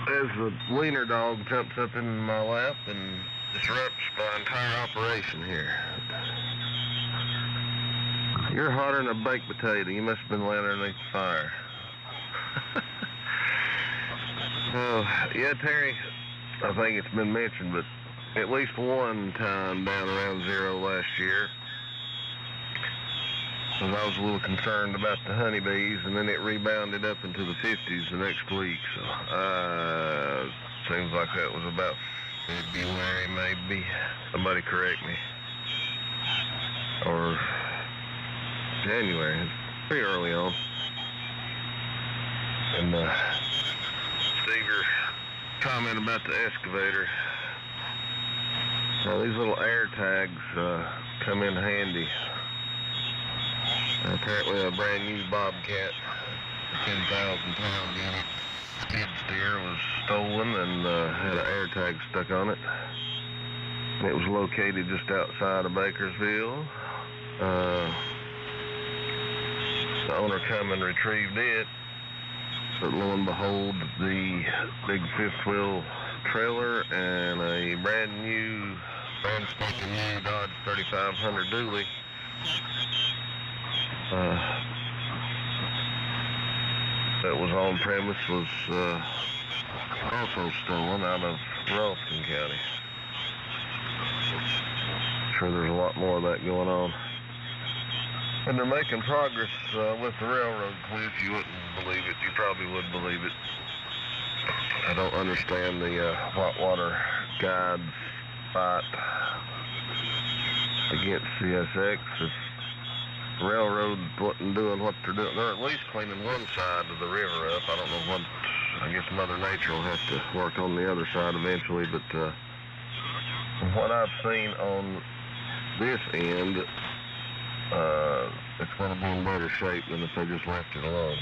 As the wiener dog jumps up in my lap and disrupts my entire operation here. You're hotter than a baked potato. You must have been laying underneath the fire. Oh, yeah, Terry, I think it's been mentioned, but at least one time down around zero last year, and I was a little concerned about the honeybees, and then it rebounded up into the 50s the next week. So, seems like that was about February, maybe. Somebody correct me. Or January. Pretty early on. And Steve, your comment about the excavator. Now, these little air tags come in handy. Apparently a brand new Bobcat, 10,000 pound unit, skid steer was stolen and had an air tag stuck on it. And it was located just outside of Bakersville. The owner come and retrieved it, but lo and behold, the big fifth wheel trailer and a brand spanking new Dodge 3500 dually that was on premise was also stolen out of Ralston County. I'm sure there's a lot more of that going on. And they're making progress with the railroad, Cliff. You wouldn't believe it. You probably would believe it. I don't understand the Whitewater Guides fight against CSX. If railroad wasn't doing what they're doing, they're at least cleaning one side of the river up. I don't know what, I guess Mother Nature will have to work on the other side eventually, but from what I've seen on this end, it's going to be in better shape than if they just left it alone.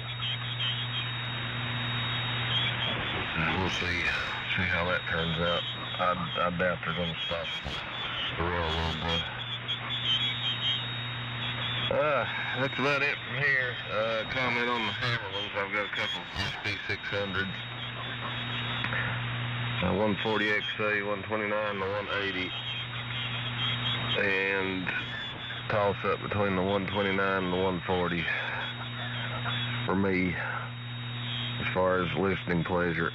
We'll see how that turns out. I doubt they're going to stop the railroad. That's about it from here. Comment on the Hammerlands. I've got a couple SP600s. 140XA, 129, the 180. And toss up between the 129 and the 140 for me as far as listening pleasure.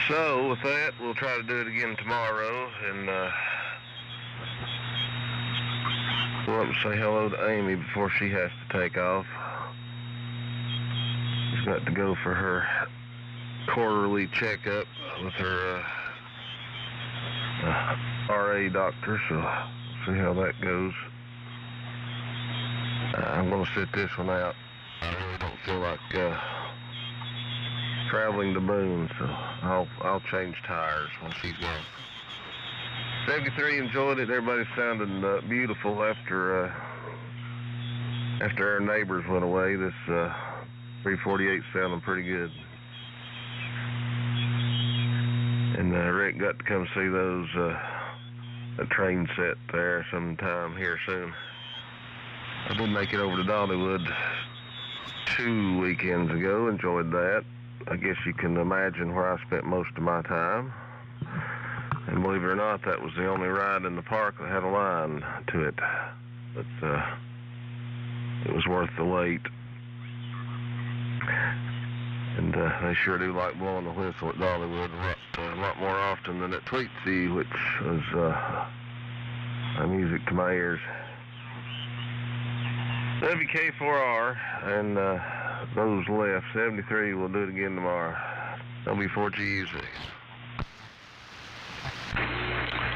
So with that, we'll try to do it again tomorrow, and we'll up and say hello to Amy before she has to take off. She's got to go for her quarterly checkup with her RA doctor, so we'll see how that goes. I'm going to sit this one out. I really don't feel like traveling to Boone, so I'll change tires when she's gone. 73 enjoyed it. Everybody sounded beautiful after our neighbors went away. This 348 sounding pretty good. And Rick got to come see those a train set there sometime here soon. I did make it over to Dollywood 2 weekends ago. Enjoyed that. I guess you can imagine where I spent most of my time. And believe it or not, that was the only ride in the park that had a line to it. But it was worth the wait. And they sure do like blowing the whistle at Dollywood a lot more often than at Tweetsy, which was music to my ears. WK4R and those left. 73, we'll do it again tomorrow. W4GUZ.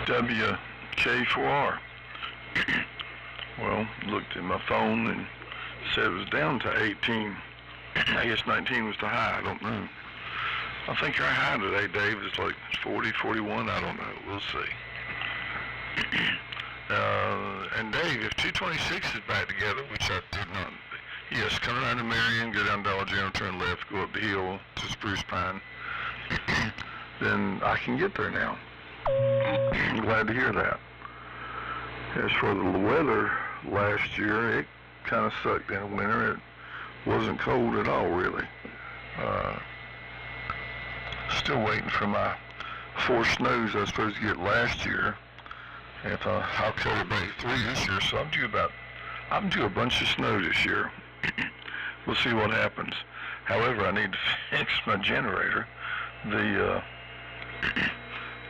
WK4R. Well, looked at my phone and said it was down to 18. I guess 19 was the high, I don't know. I think our high today, Dave, is like 40, 41, I don't know, we'll see. And Dave, if 226 is back together, which I did not, yes, come around to Marion, go down Dollar General, turn left, go up the hill to Spruce Pine, then I can get there now. I'm glad to hear that. As for the weather last year, it kind of sucked in the winter. It wasn't cold at all, really. Still waiting for my 4 snows I was supposed to get last year. And I'll kill everybody 3 this year, so I'm due a bunch of snow this year. We'll see what happens. However, I need to fix my generator.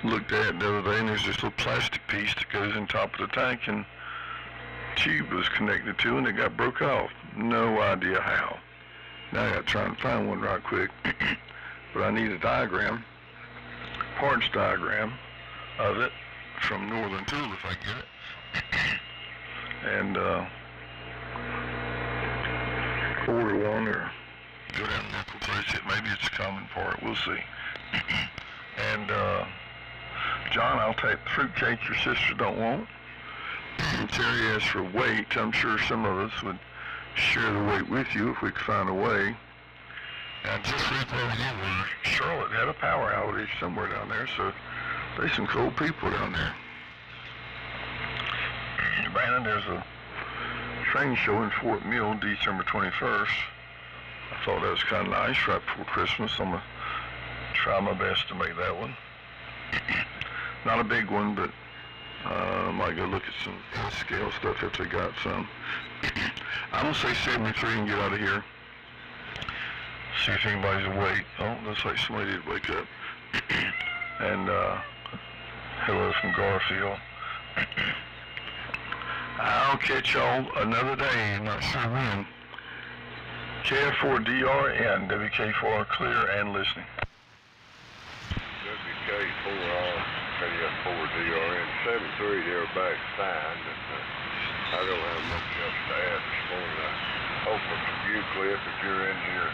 Looked at it the other day, and there's this little plastic piece that goes in top of the tank, and tube was connected to, and it got broke off. No idea how. Now I got to try and find one right quick. But I need a diagram, parts diagram of it from Northern Tool if I get it. And order one or go down and local place it. Maybe it's a common part. We'll see. And John, I'll take the fruitcake your sister don't want. And Terry asked for weight. I'm sure some of us would share the weight with you if we could find a way. And just reporting over, Charlotte had a power outage somewhere down there, so there's some cool people down there. Brandon, there's a train show in Fort Mill, December 21st. I thought that was kind of nice right before Christmas. I'm going to try my best to make that one. Not a big one, but I might go look at some scale stuff if they got some. I'm going to say 73 and get out of here. See if anybody's awake. Oh, looks like somebody did wake up. And hello from Garfield. I'll catch y'all another day, not sure when. KF4DRN, WK4 clear and listening. WK4R, KF4DRN, 73, they're back fine. I don't have much else to add this morning. I hope it's you, Cliff, if you're in here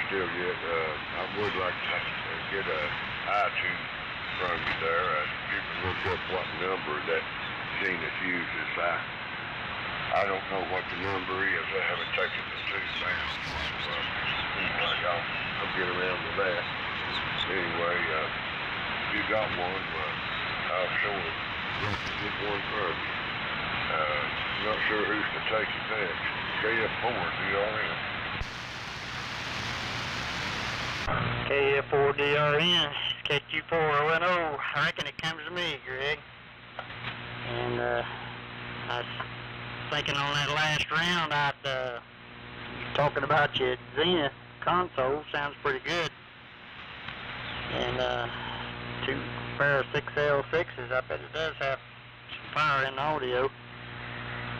still yet. I would like to get a iTunes from you there. You can look up what number that Zenith uses. I don't know what the number is. I haven't taken the tooth down. Anyway, I'll get around to that. Anyway, if you got one, I'll show it. Get one from you. Not sure who's to take it next. KF4DRN. KF4DRN, KQ4ONO. I reckon it comes to me, Greg. And I was thinking on that last round, talking about your Zenith console sounds pretty good. And two pair of 6L6s. I bet it does have some power in the audio.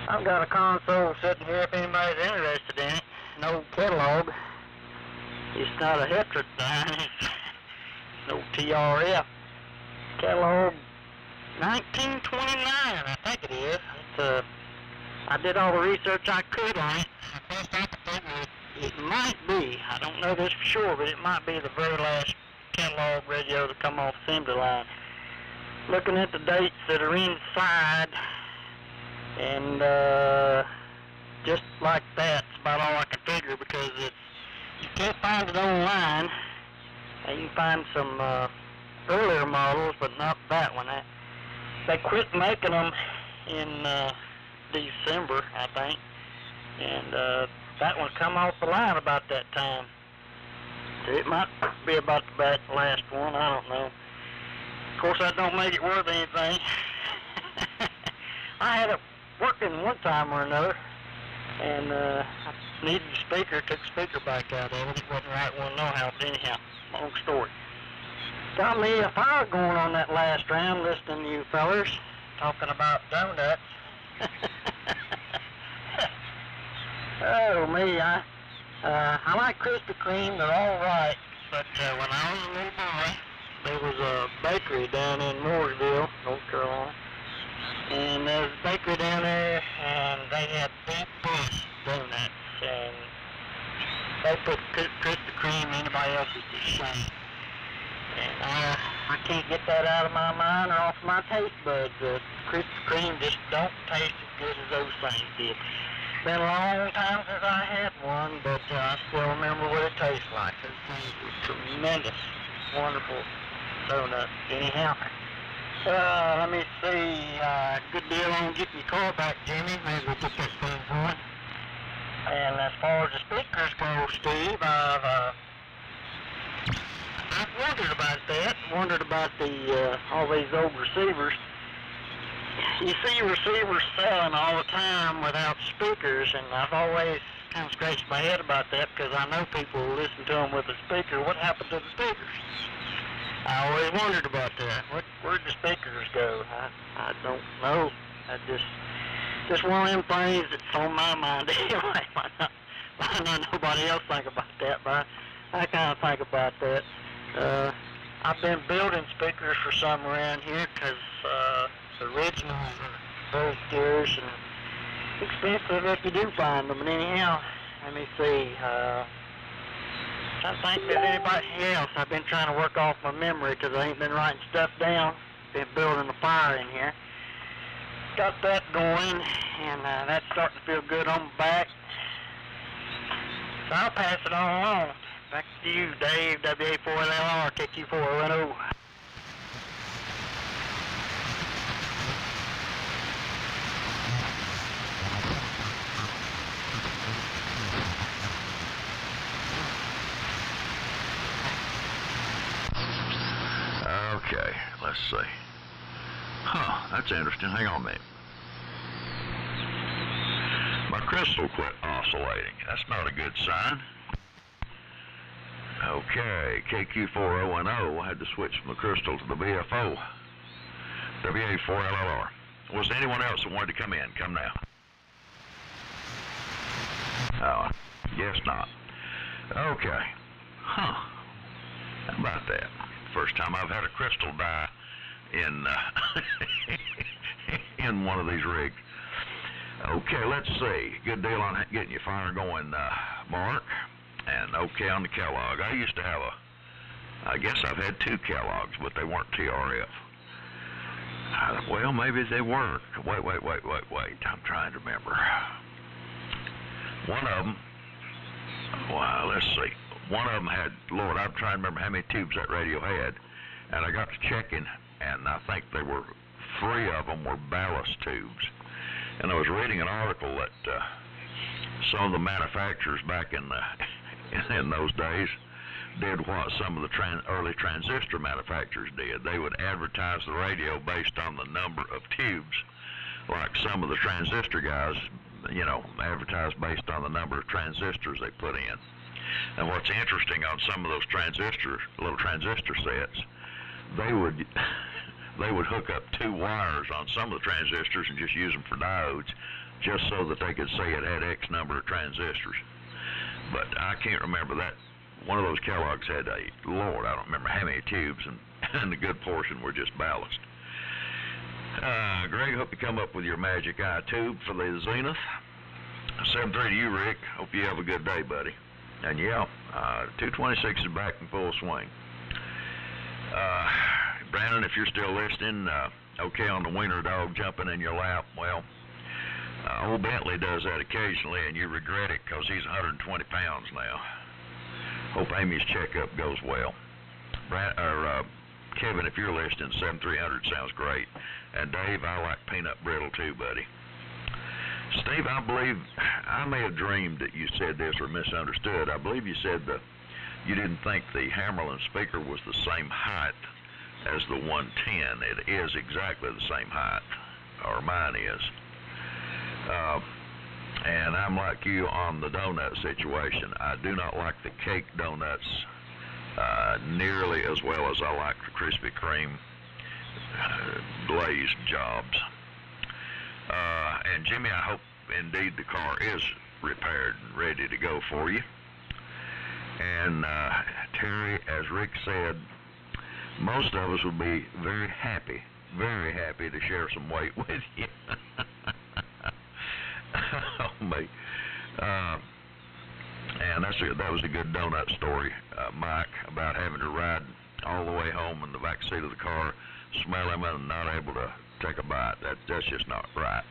I've got a console sitting here if anybody's interested in it. An old catalog. It's not a heterodyne, it's an old TRF. Catalog 1929, I think it is. I did all the research I could on it. The best I could figure it might be, I don't know this for sure, but it might be the very last catalog radio to come off assembly line. Looking at the dates that are inside, and just like that's about all I can figure, because you can't find it online. You can find some earlier models, but not that one. They quit making them in December, I think, and that one come off the line about that time. So it might be about the last one, I don't know. Of course, that don't make it worth anything. I had it working one time or another, and I needed a speaker, took the speaker back out of it. It wasn't the right one no-how, but anyhow, long story. Got me a fire going on that last round, listening to you fellers talking about donuts. Oh, me, I like Krispy Kreme, they're all right, but when I was a little boy, there was a bakery down in Mooresville, North Carolina, and there was a bakery down there, and they had Big Bush donuts, and they put Krispy Kreme in anybody else's to shame. And I can't get that out of my mind or off my taste buds. Krispy Kreme just don't taste as good as those things did. Been a long time since I had one, but I still remember what it tastes like. Those things were tremendous, wonderful donuts. Anyhow, let me see. Good deal on getting your car back, Jimmy. Maybe we'll get this thing going. And as far as the speakers go, Steve, I've wondered about that. Wondered about all these old receivers. You see receivers selling all the time without speakers, and I've always kind of scratched my head about that because I know people who listen to them with a speaker. What happened to the speakers? I always wondered about that. Where'd the speakers go? I don't know. I just one of them things that's on my mind anyway. Why not nobody else think about that, but I kind of think about that. I've been building speakers for some around here because the originals are very scarce and expensive if you do find them. And anyhow, let me see. Trying to think if there's anybody else. I've been trying to work off my memory because I ain't been writing stuff down. Been building a fire in here. Got that going, and that's starting to feel good on my back. So I'll pass it on along. Back to you, Dave, WA4LR, KQ4ONO. Okay, let's see. Huh, that's interesting. Hang on a minute. My crystal quit oscillating. That's not a good sign. Okay, KQ4ONO. I had to switch from the crystal to the BFO. WA4LR. Was there anyone else that wanted to come in? Come now. Oh, guess not. Okay. Huh. How about that? First time I've had a crystal die in in one of these rigs. Okay, let's see. Good deal on getting your fire going, Mark. And okay on the Kellogg. I used to have I guess I've had two Kellogg's, but they weren't TRF. Well, maybe they weren't. Wait. I'm trying to remember. One of them, well, let's see. One of them had, Lord, I'm trying to remember how many tubes that radio had. And I got to checking, and I think there were 3 of them were ballast tubes. And I was reading an article that some of the manufacturers back in those days did what some of the early transistor manufacturers did. They would advertise the radio based on the number of tubes, like some of the transistor guys, you know, advertise based on the number of transistors they put in. And what's interesting on some of those little transistor sets, they would hook up 2 wires on some of the transistors and just use them for diodes, just so that they could say it had X number of transistors. But I can't remember that. One of those Kellogg's had Lord, I don't remember how many tubes, and a good portion were just ballast. Greg, hope you come up with your magic eye tube for the Zenith. 7-3 to you, Rick. Hope you have a good day, buddy. And yeah, 226 is back in full swing. Brandon, if you're still listening, okay on the wiener dog jumping in your lap. Well, old Bentley does that occasionally, and you regret it because he's 120 pounds now. Hope Amy's checkup goes well. Kevin, if you're listening, 7300 sounds great. And Dave, I like peanut brittle too, buddy. Steve, I believe I may have dreamed that you said this or misunderstood. I believe you said that you didn't think the Hammerlin speaker was the same height as the 110. It is exactly the same height, or mine is. And I'm like you on the donut situation. I do not like the cake donuts nearly as well as I like the Krispy Kreme glazed jobs. And Jimmy, I hope indeed the car is repaired and ready to go for you. And Terry, as Rick said, most of us would be very happy to share some weight with you. Oh, me. And that was a good donut story, Mike, about having to ride all the way home in the back seat of the car, smell them and not able to take a bite. That's just not right.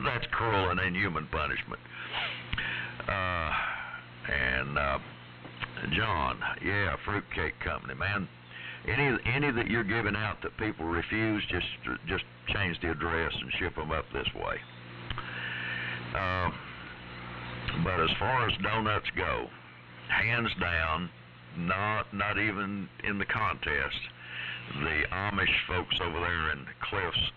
That's cruel and inhuman punishment. John, yeah, Fruitcake Company, man. Any that you're giving out that people refuse, just change the address and ship them up this way. But as far as donuts go, hands down, not even in the contest, the Amish folks over there in Cliffs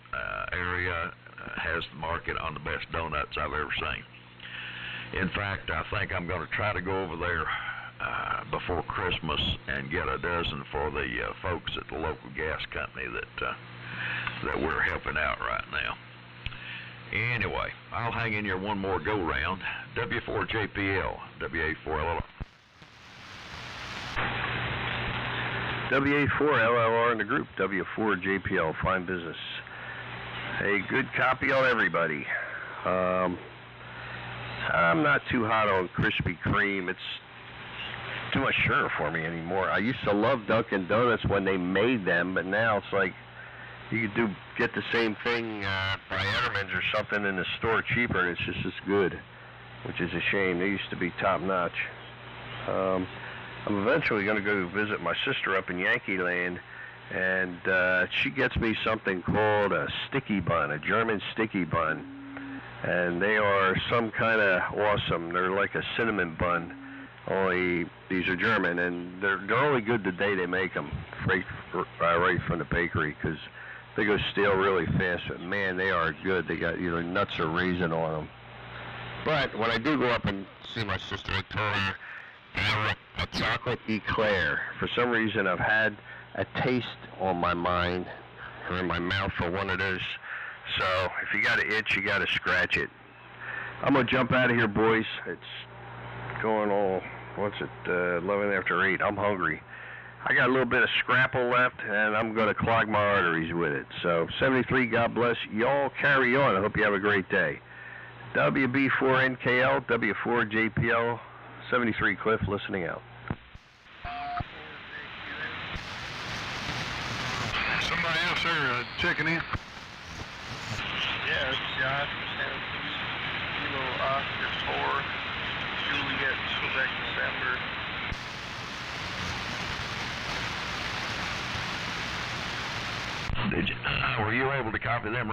area has the market on the best donuts I've ever seen. In fact, I think I'm going to try to go over there before Christmas and get a dozen for the folks at the local gas company that we're helping out right now. Anyway, I'll hang in here one more go-round. W4JPL, WA4LLR. WA4LLR in the group, W4JPL, fine business. Hey, good copy on everybody. I'm not too hot on Krispy Kreme. It's too much sugar for me anymore. I used to love Dunkin' Donuts when they made them, but now it's like you could get the same thing by Etterman's or something in the store cheaper, and it's just as good, which is a shame. They used to be top-notch. I'm eventually going to go visit my sister up in Yankee Land, and she gets me something called a sticky bun, a German sticky bun, and they are some kind of awesome. They're like a cinnamon bun, only these are German, and they're only good the day they make them, right from the bakery, because they go stale really fast, but man, they are good. They got either nuts or raisin on them. But when I do go up and see my sister, I told her I have a chocolate eclair. For some reason, I've had a taste on my mind or in my mouth for one of those. So if you got an itch, you got to scratch it. I'm going to jump out of here, boys. It's going all, 11 after 8. I'm hungry. I got a little bit of scrapple left, and I'm going to clog my arteries with it. So 73, God bless. Y'all carry on. I hope you have a great day. WB4NKL, W4JPL, 73 Cliff, listening out. Somebody else there checking in? Yeah, it's Josh from Kilo Oscar 4, Juliet, Quebec, November. Were you able to copy them,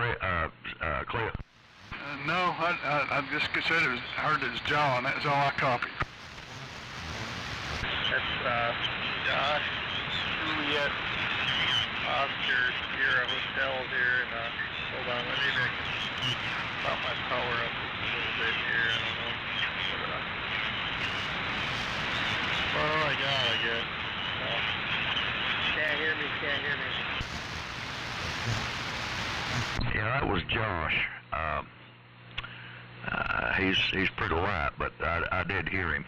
Cliff? No, I just said heard it was John. That's all I copied. That's Josh, Juliet, Oscar, Sierra Hotels here, and hold on, let me pop my power up just a little bit here. I don't know. Oh my God, I guess. Can't hear me, can't hear me. Yeah, that was Josh. He's pretty light, but I did hear him.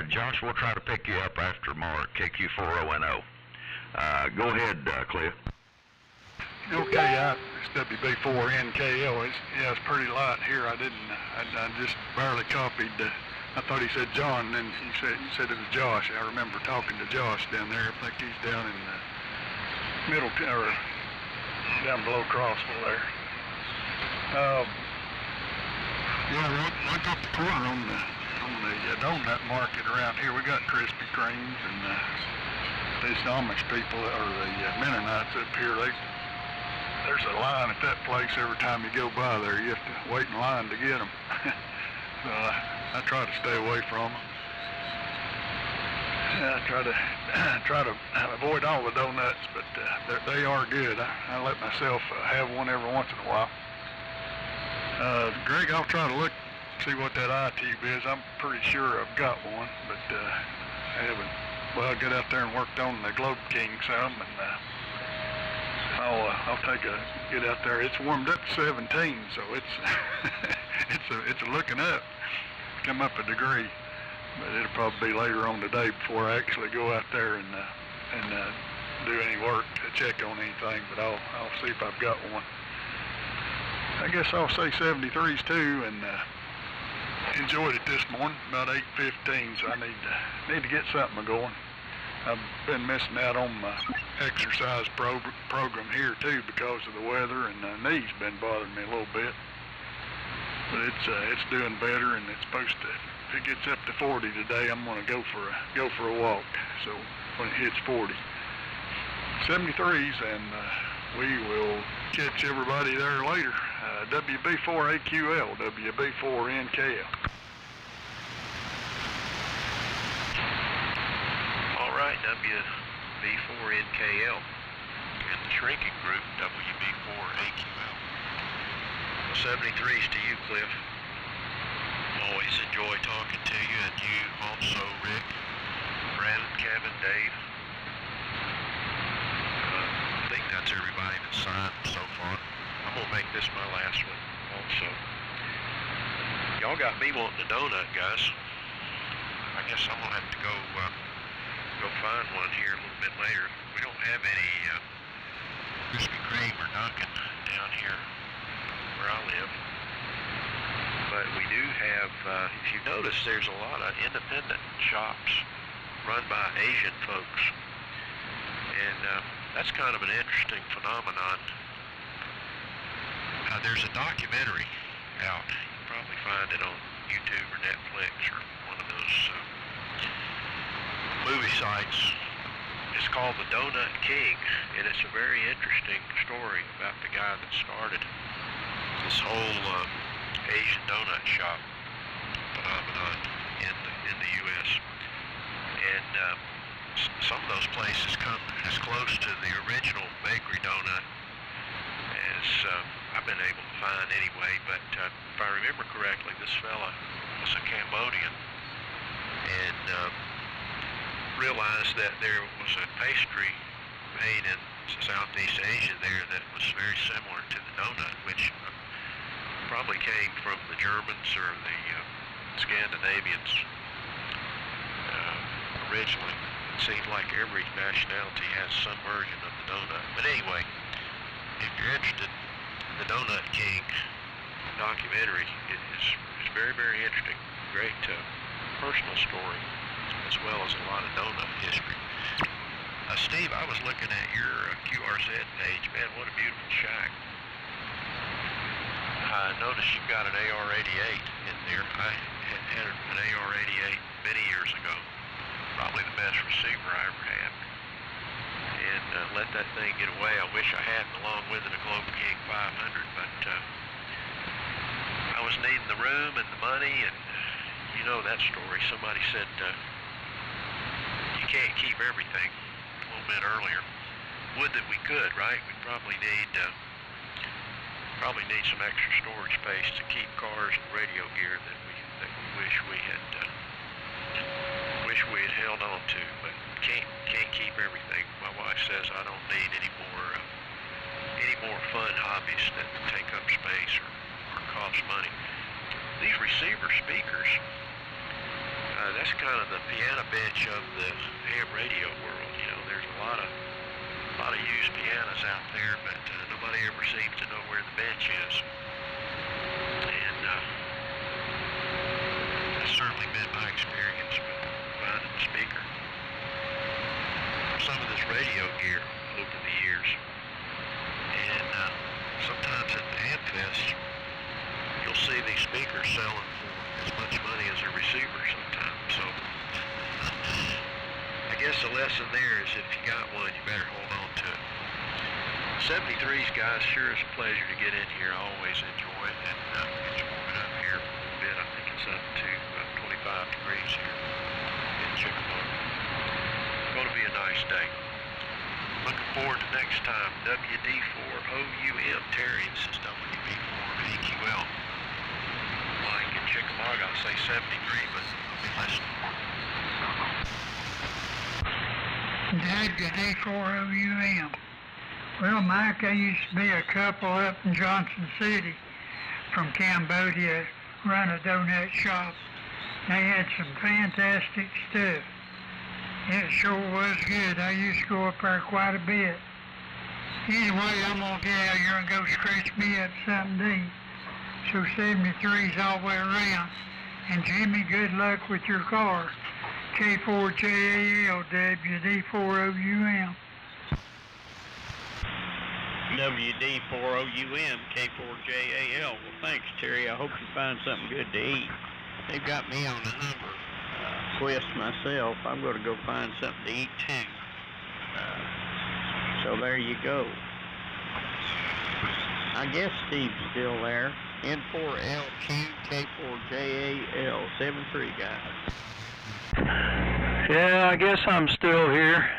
Josh, we'll try to pick you up after Mark, KQ40NO. Go ahead, Cliff. Okay, it's WB4NKL. It's pretty light here. I just barely copied. I thought he said John, and then he said it was Josh. I remember talking to Josh down there. I think he's down in or down below Crossville there. I got the corner on the donut market around here. We got Krispy Kremes, and these Amish people, or the Mennonites up here, there's a line at that place every time you go by there. You have to wait in line to get them. So I try to stay away from them. I try to avoid all the donuts, but they are good. I let myself have one every once in a while. Greg, I'll try to see what that eye tube is. I'm pretty sure I've got one, but I haven't. Well, I'll get out there and worked on the Globe King some, and I'll get out there. It's warmed up to 17, so it's it's a looking up. Come up a degree, but it'll probably be later on today before I actually go out there and do any work to check on anything. But I'll see if I've got one. I guess I'll say 73s too, and enjoyed it this morning about 8:15. So I need to get something going. I've been missing out on my exercise program here too because of the weather, and my knee's been bothering me a little bit. But it's doing better, and it's supposed to. If it gets up to 40 today, I'm going to go for a walk. So when it hits 40, 73s, and we will catch everybody there later. WB4AQL, WB4NKL. All right, WB4NKL and the shrinking group, WB4AQL. 73s to you, Cliff. Always enjoy talking to you, and you also, Rick, Brandon, Kevin, Dave. I think that's everybody that's signed so far. I'm going to make this my last one also. Y'all got me wanting a donut, guys. I guess I'm going to have to go find one here a little bit later. We don't have any Krispy Kreme or Dunkin' down here where I live. But we do have, if you notice, there's a lot of independent shops run by Asian folks. And that's kind of an interesting phenomenon. There's a documentary out. You can probably find it on YouTube or Netflix or one of those movie sites. It's called The Donut King, and it's a very interesting story about the guy that started this whole Asian donut shop phenomenon in the U.S. And some of those places come as close to the original bakery donut as I've been able to find anyway. But if I remember correctly, this fella was a Cambodian and realized that there was a pastry made in Southeast Asia there that was very similar to the donut, which probably came from the Germans or the Scandinavians originally. It seems like every nationality has some version of the donut. But anyway, if you're interested, the Donut King documentary is very, very interesting. Great personal story, as well as a lot of donut history. Steve, I was looking at your QRZ page. Man, what a beautiful shack. I noticed you've got an AR-88 in there. I had an AR-88 many years ago. Probably the best receiver I ever had. And let that thing get away. I wish I hadn't, along with it, a Globe King 500, but I was needing the room and the money, and you know that story. Somebody said you can't keep everything a little bit earlier. Would that we could, right? We probably need some extra storage space to keep cars and radio gear that we wish we wish we had held on to, but can't keep everything. My wife says I don't need any more fun hobbies that take up space or cost money. These receiver speakers, that's kind of the piano bench of the ham radio world. You know, there's a lot of used pianos out there, but nobody ever seems to know where the bench is. And that's certainly been my experience with finding the speaker. Some of this radio gear over the years, and sometimes at the Hamfest, you'll see these speakers selling for as much money as a receiver sometimes. So I guess the lesson there is if you got one, you better hold on to it. 73s, guys, sure is a pleasure to get in here. I always enjoy it, and it's warming up here a little bit. I think it's up to 25 degrees here in Chickamauga. Going to be a nice day. Looking forward to next time. WD4OUM, Terry. This is WB4AQL. Like in Chickamauga, I say 73, but I'll be listening. WD4OUM. Well, Mike, I used to be a couple up in Johnson City from Cambodia, run a donut shop. They had some fantastic stuff. It sure was good. I used to go up there quite a bit. Anyway, I'm going to get out here and go scratch me up something to eat. So 73's all the way around. And Jimmy, good luck with your car. K4JAL, WD4OUM. WD4OUM, K4JAL. Well, thanks, Terry. I hope you find something good to eat. They've got me on the Humber quest myself. I'm going to go find something to eat, too. So there you go. I guess Steve's still there. N4LQ, K4JAL, 73, guys. Yeah, I guess I'm still here.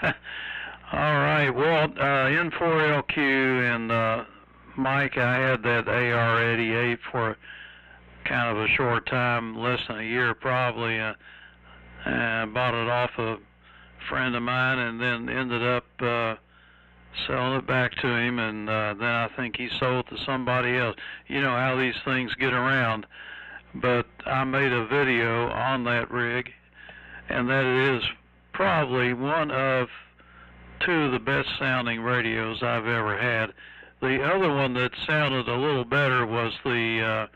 All right, well, N4LQ and Mike, I had that AR-88 for kind of a short time, less than a year probably. I bought it off a friend of mine and then ended up selling it back to him, and then I think he sold it to somebody else. You know how these things get around. But I made a video on that rig, and that it is probably one of two of the best sounding radios I've ever had. The other one that sounded a little better was the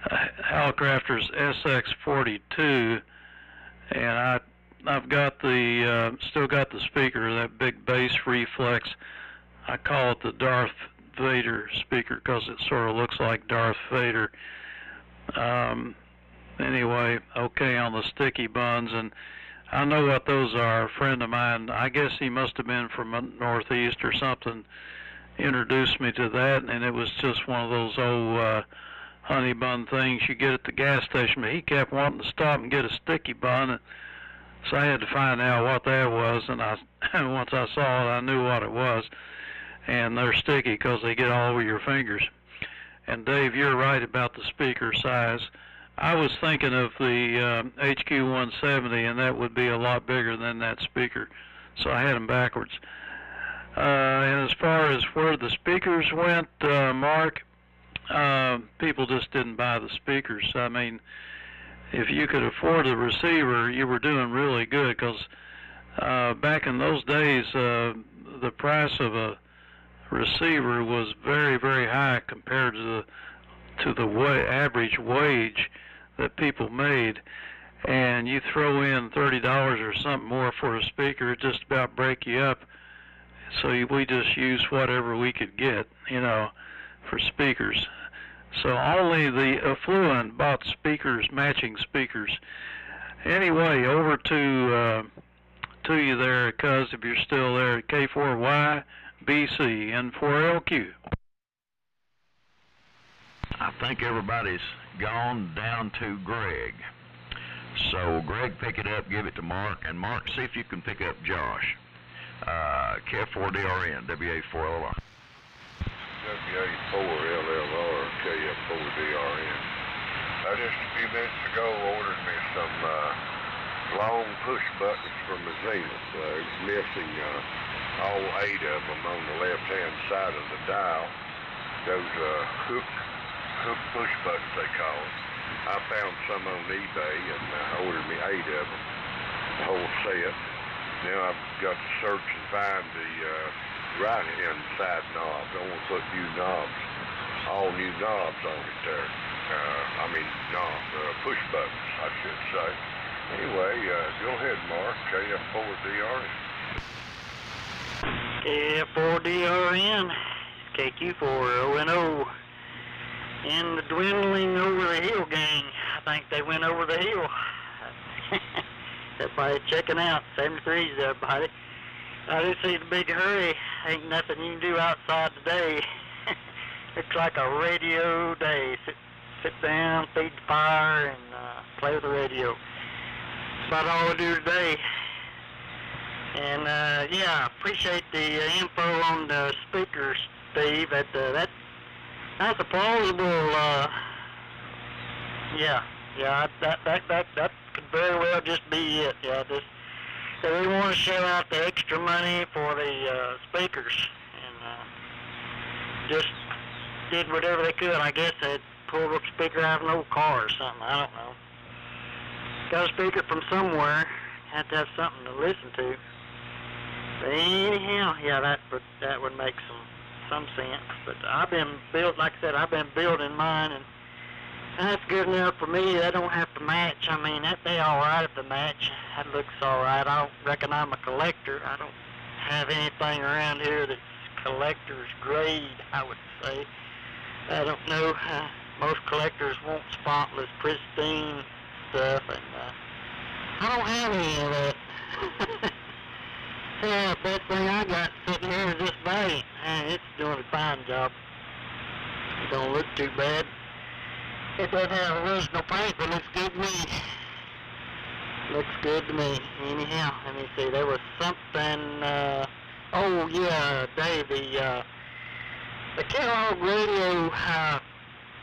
Hallicrafter's SX42, and I've got the still got the speaker, that big bass reflex. I call it the Darth Vader speaker because it sort of looks like Darth Vader. Anyway, okay on the sticky buns, and I know what those are. A friend of mine, I guess he must have been from Northeast or something, introduced me to that, and it was just one of those old honey bun things you get at the gas station. But he kept wanting to stop and get a sticky bun, so I had to find out what that was, and once I saw it, I knew what it was. And they're sticky because they get all over your fingers. And Dave, you're right about the speaker size. I was thinking of the HQ170, and that would be a lot bigger than that speaker, so I had them backwards. And as far as where the speakers went, Mark, people just didn't buy the speakers. I mean, if you could afford the receiver, you were doing really good, because back in those days, the price of a receiver was very, very high compared to the average wage that people made, and you throw in $30 or something more for a speaker, it just about break you up. So we just used whatever we could get, you know, for speakers. So only the affluent bought speakers, matching speakers. Anyway, over to you there, cuz, if you're still there, K4Y BC N4LQ. I think everybody's gone down to Greg. So Greg, pick it up, give it to Mark, and Mark, see if you can pick up Josh. KF4DRN, WA4LR. WA4LLR, KF4DRN. Just a few minutes ago ordered me some long push buttons from the zenith. Missing all 8 of them on the left-hand side of the dial. Those hook push buttons, they call it. I found some on eBay and ordered me 8 of them, the whole set. Now I've got to search and find the right-hand side knobs. I want to put new knobs, all new knobs on it there. Push buttons, I should say. Anyway, go ahead, Mark. KF4DRN, KQ4ONO. And the dwindling over the hill gang. I think they went over the hill. Everybody checking out. 73s, everybody. I do see the big hurry. Ain't nothing you can do outside today. Looks like a radio day. Sit down, feed the fire, and play with the radio. That's about all we do today. And yeah, appreciate the info on the speakers, Steve. That's a plausible. That could very well just be it. Yeah, they want to shell out the extra money for the speakers, and just did whatever they could. I guess they pulled a speaker out of an old car or something. I don't know. Got a speaker from somewhere. Had to have something to listen to. But anyhow, yeah, that would make some sense. But I've been building mine, and that's good enough for me. They don't have to match. I mean, they all right if they match. That looks all right. I don't reckon I'm a collector. I don't have anything around here that's collector's grade, I would say. I don't know. Most collectors want spotless, pristine stuff, and I don't have any of that. Yeah, the best thing I got sitting here is this bag, and it's doing a fine job. It don't look too bad. It doesn't have original paint, but looks good to me. Looks good to me. Anyhow, let me see. There was something. Oh yeah, Dave. The Kellogg radio.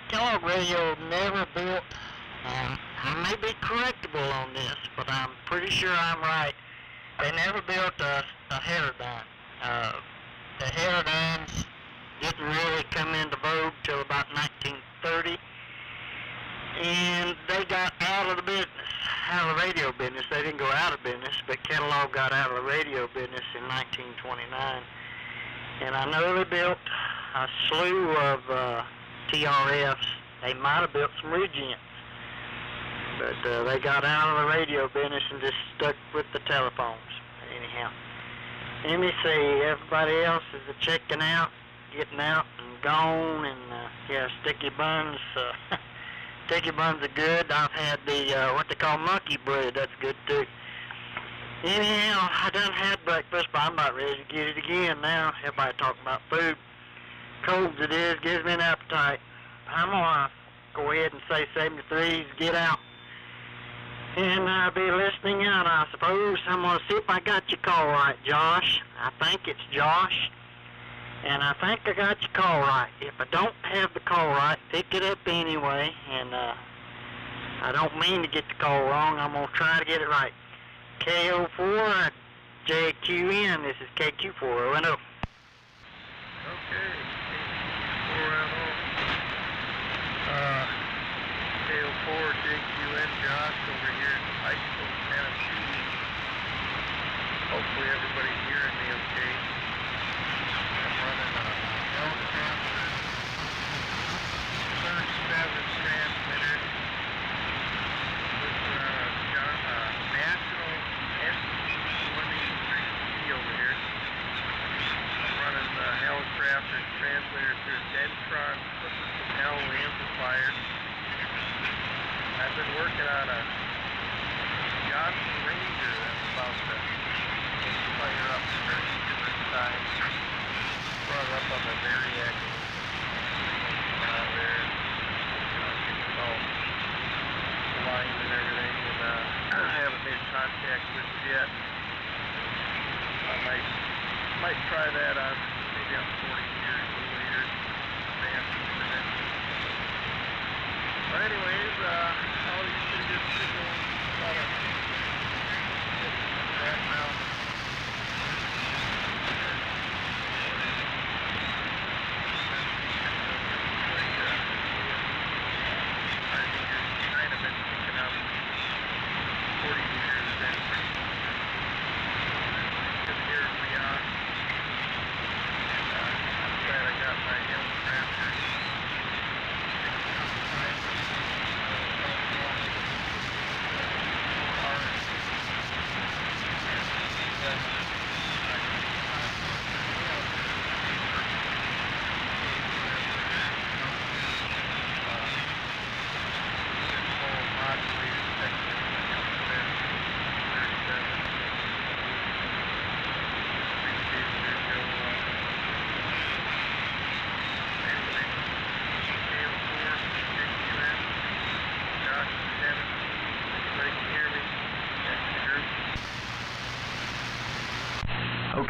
Kellogg radio never built. I may be correctable on this, but I'm pretty sure I'm right. They never built a heterodyne. The heterodynes didn't really come into vogue till about 1930, and they got out of the business, out of the radio business. They didn't go out of business, but Kellogg got out of the radio business in 1929. And I know they built a slew of TRFs. They might have built some regents. But they got out of the radio business and just stuck with the telephones. Anyhow, let me see. Everybody else is checking out, getting out and gone, and yeah, sticky buns. Sticky buns are good. I've had the what they call monkey bread. That's good too. Anyhow, I done had breakfast, but I'm about ready to get it again now. Everybody talking about food. Cold as it is, gives me an appetite. I'm gonna go ahead and say 73s, get out. And I'll be listening out, I suppose. I'm going to see if I got your call right, Josh. I think it's Josh. And I think I got your call right. If I don't have the call right, pick it up anyway. And I don't mean to get the call wrong. I'm going to try to get it right. KO4 JQN. This is KQ4ONO. Okay, KQ4ONO. KO4 JQN Josh over here in Pikeville, Tennessee. Hopefully everybody's hearing me okay. I'm running a helicopter 37 transmitter with National ST-183C over here. I'm running the helicopter transmitter through a Dentron L amplifier. I've been working on a Johnson Ranger that's about to fire up for different times. Brought it up on the Variac there. Getting all aligned and everything, and I haven't made contact with it yet. I might try that on maybe on 40 years or later. But anyways, all these pretty good signals, about a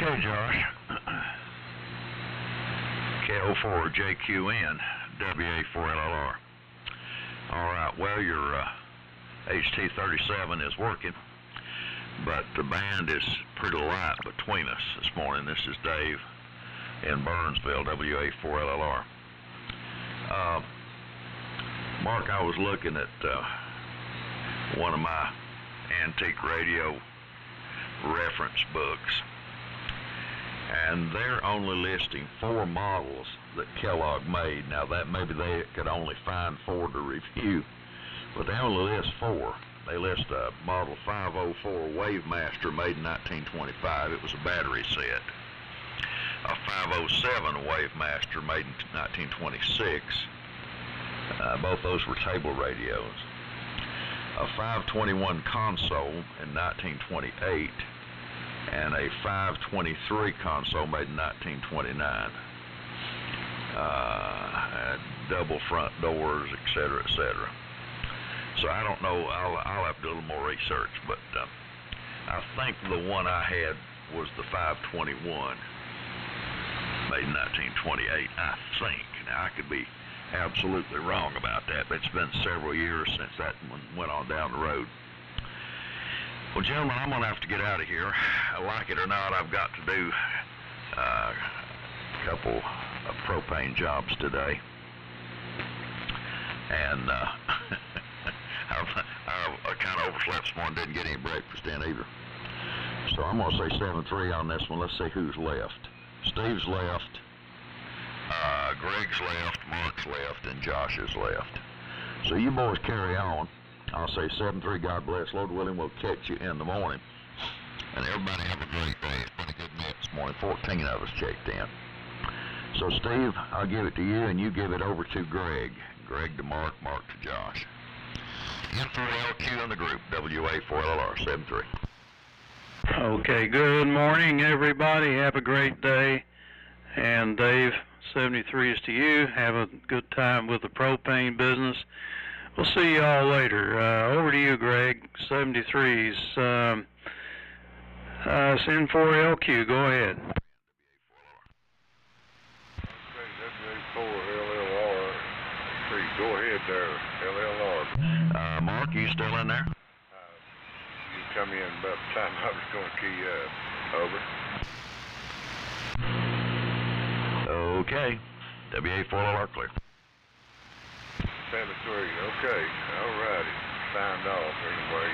Okay, Josh. KO4JQN, WA4LLR. All right, well, your HT37 is working, but the band is pretty light between us this morning. This is Dave in Burnsville, WA4LLR. Mark, I was looking at one of my antique radio reference books, and they're only listing 4 models that Kellogg made. Now, that maybe they could only find 4 to review, but they only list 4. They list a model 504 Wavemaster made in 1925. It was a battery set. A 507 Wavemaster made in 1926. Both those were table radios. A 521 console in 1928, and a 523 console made in 1929. Double front doors, etc., etc. So I don't know. I'll have to do a little more research, but I think the one I had was the 521 made in 1928. I think. Now I could be absolutely wrong about that, but it's been several years since that one went on down the road. Well, gentlemen, I'm going to have to get out of here. Like it or not, I've got to do a couple of propane jobs today. And I kind of overslept this morning, didn't get any breakfast in either. So I'm going to say 7-3 on this one. Let's see who's left. Steve's left. Greg's left, Mark's left, and Josh is left. So you boys carry on. I'll say 7-3, God bless. Lord willing, we'll catch you in the morning. And everybody have a great day. It's been a good night this morning. 14 of us checked in. So Steve, I'll give it to you, and you give it over to Greg. Greg to Mark, Mark to Josh. N4LQ in the group, WA4LR, 7-3. Okay, good morning, everybody. Have a great day. And Dave, 73 is to you. Have a good time with the propane business. We'll see you all later. Over to you, Greg. 73's. It's N4LQ. Go ahead. WA4LLR. Go ahead there, LLR. Mark, you still in there? You come in about the time I was going to key up. Over. Okay. WA4LR clear. 7-3, okay, all righty, signed off anyway.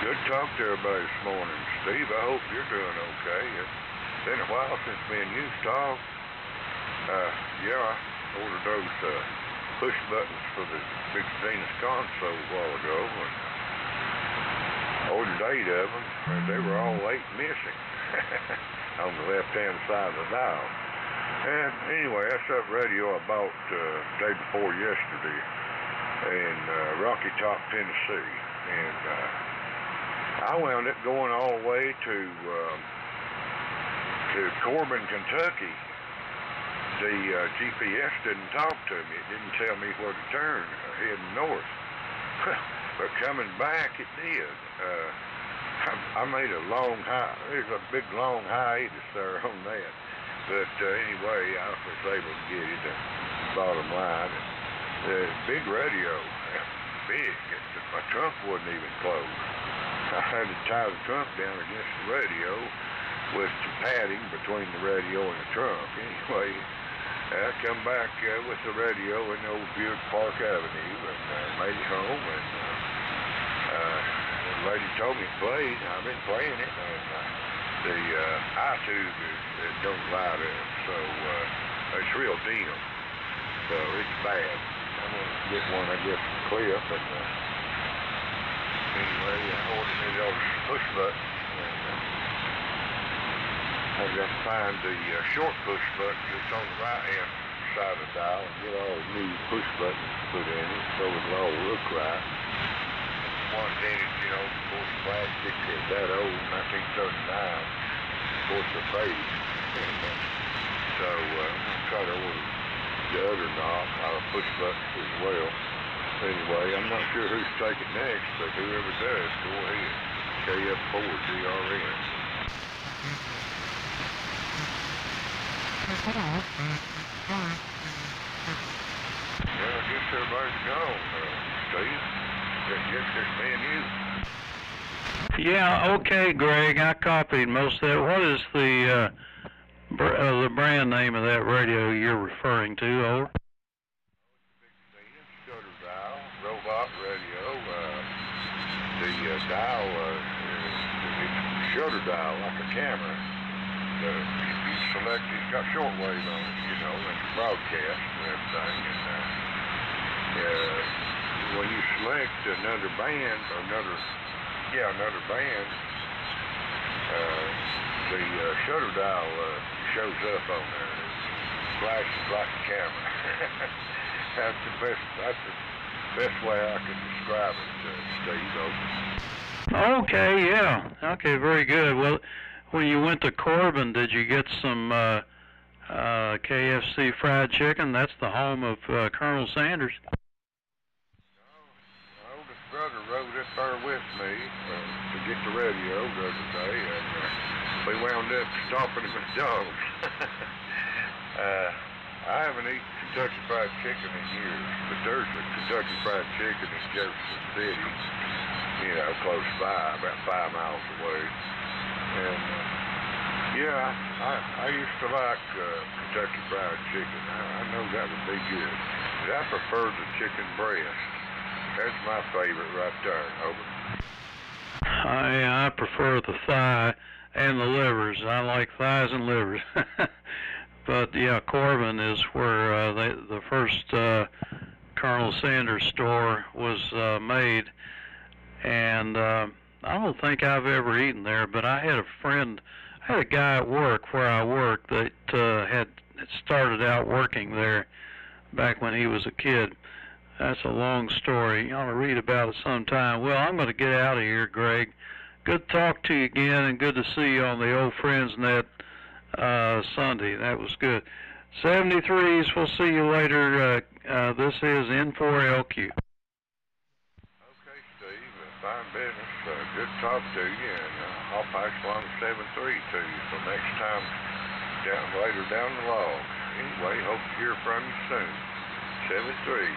Good talk to everybody this morning. Steve, I hope you're doing okay. It's been a while since me and you talked. Yeah, I ordered those push buttons for the big Venus console a while ago, and ordered 8 of them, and they were all 8 missing on the left-hand side of the dial. And anyway, that's that radio I bought day before yesterday in Rocky Top, Tennessee. And I wound up going all the way to Corbin, Kentucky. The GPS didn't talk to me. It didn't tell me where to turn, heading north. But coming back, it did. I made a long there's a big long hiatus there on that. But anyway, I was able to get it, bottom line. The big radio, big, my trunk wouldn't even close. I had to tie the trunk down against the radio with some padding between the radio and the trunk. Anyway, I come back with the radio in the old Buick Park Avenue and made it home. And the lady told me to play it. I've been playing it. And the iTunes don't light up, so it's real dim. So it's bad. I'm going to get one, I guess, from Cliff. And anyway, I ordered me those push buttons. And I've got to find the short push button that's on the right-hand side of the dial and get all the new push buttons put in it so it'll all look right. One's in it, you know, of course, plastic is that old, 1939. Of course, they're faded. So I'm going to try to order the other knob, push buttons as well. Anyway, I'm not sure who's taking next, but whoever does, go ahead. KF4GRN. Well, I guess everybody's gone, Steve. Just me and you. Yeah, okay, Greg. I copied most of that. What is the brand name of that radio you're referring to? Over. Shutter dial, robot radio. The dial it's shutter dial like a camera. If you select, it's got shortwave on it, you know, and broadcast and everything. And when you select another band or another band, the shutter dial shows up on there. It flashes like a camera. That's the best way I can describe it, Steve. Okay, yeah. Okay, very good. Well, when you went to Corbin, did you get some KFC fried chicken? That's the home of Colonel Sanders. My oldest brother rode up there with me to get the radio the other day, and we wound up stopping at McDonald's. I haven't eaten Kentucky Fried Chicken in years, but there's a Kentucky Fried Chicken in Jefferson City, you know, close by, about 5 miles away. And I used to like Kentucky Fried Chicken. I know that would be good, but I prefer the chicken breast. That's my favorite right there. Over. I prefer the thigh and the livers. I like thighs and livers. But yeah, Corbin is where the first Colonel Sanders store was made, and I don't think I've ever eaten there. But I had a guy at work where I worked that had started out working there back when he was a kid. That's a long story. You ought to read about it sometime. Well, I'm going to get out of here, Greg. Good to talk to you again, and good to see you on the Old Friends Net Sunday. That was good. 73s, we'll see you later. This is N4LQ. Okay, Steve. Fine business. Good to talk to you, and I'll pass along 73 to you. So next time, later down the log. Anyway, hope to hear from you soon. 73.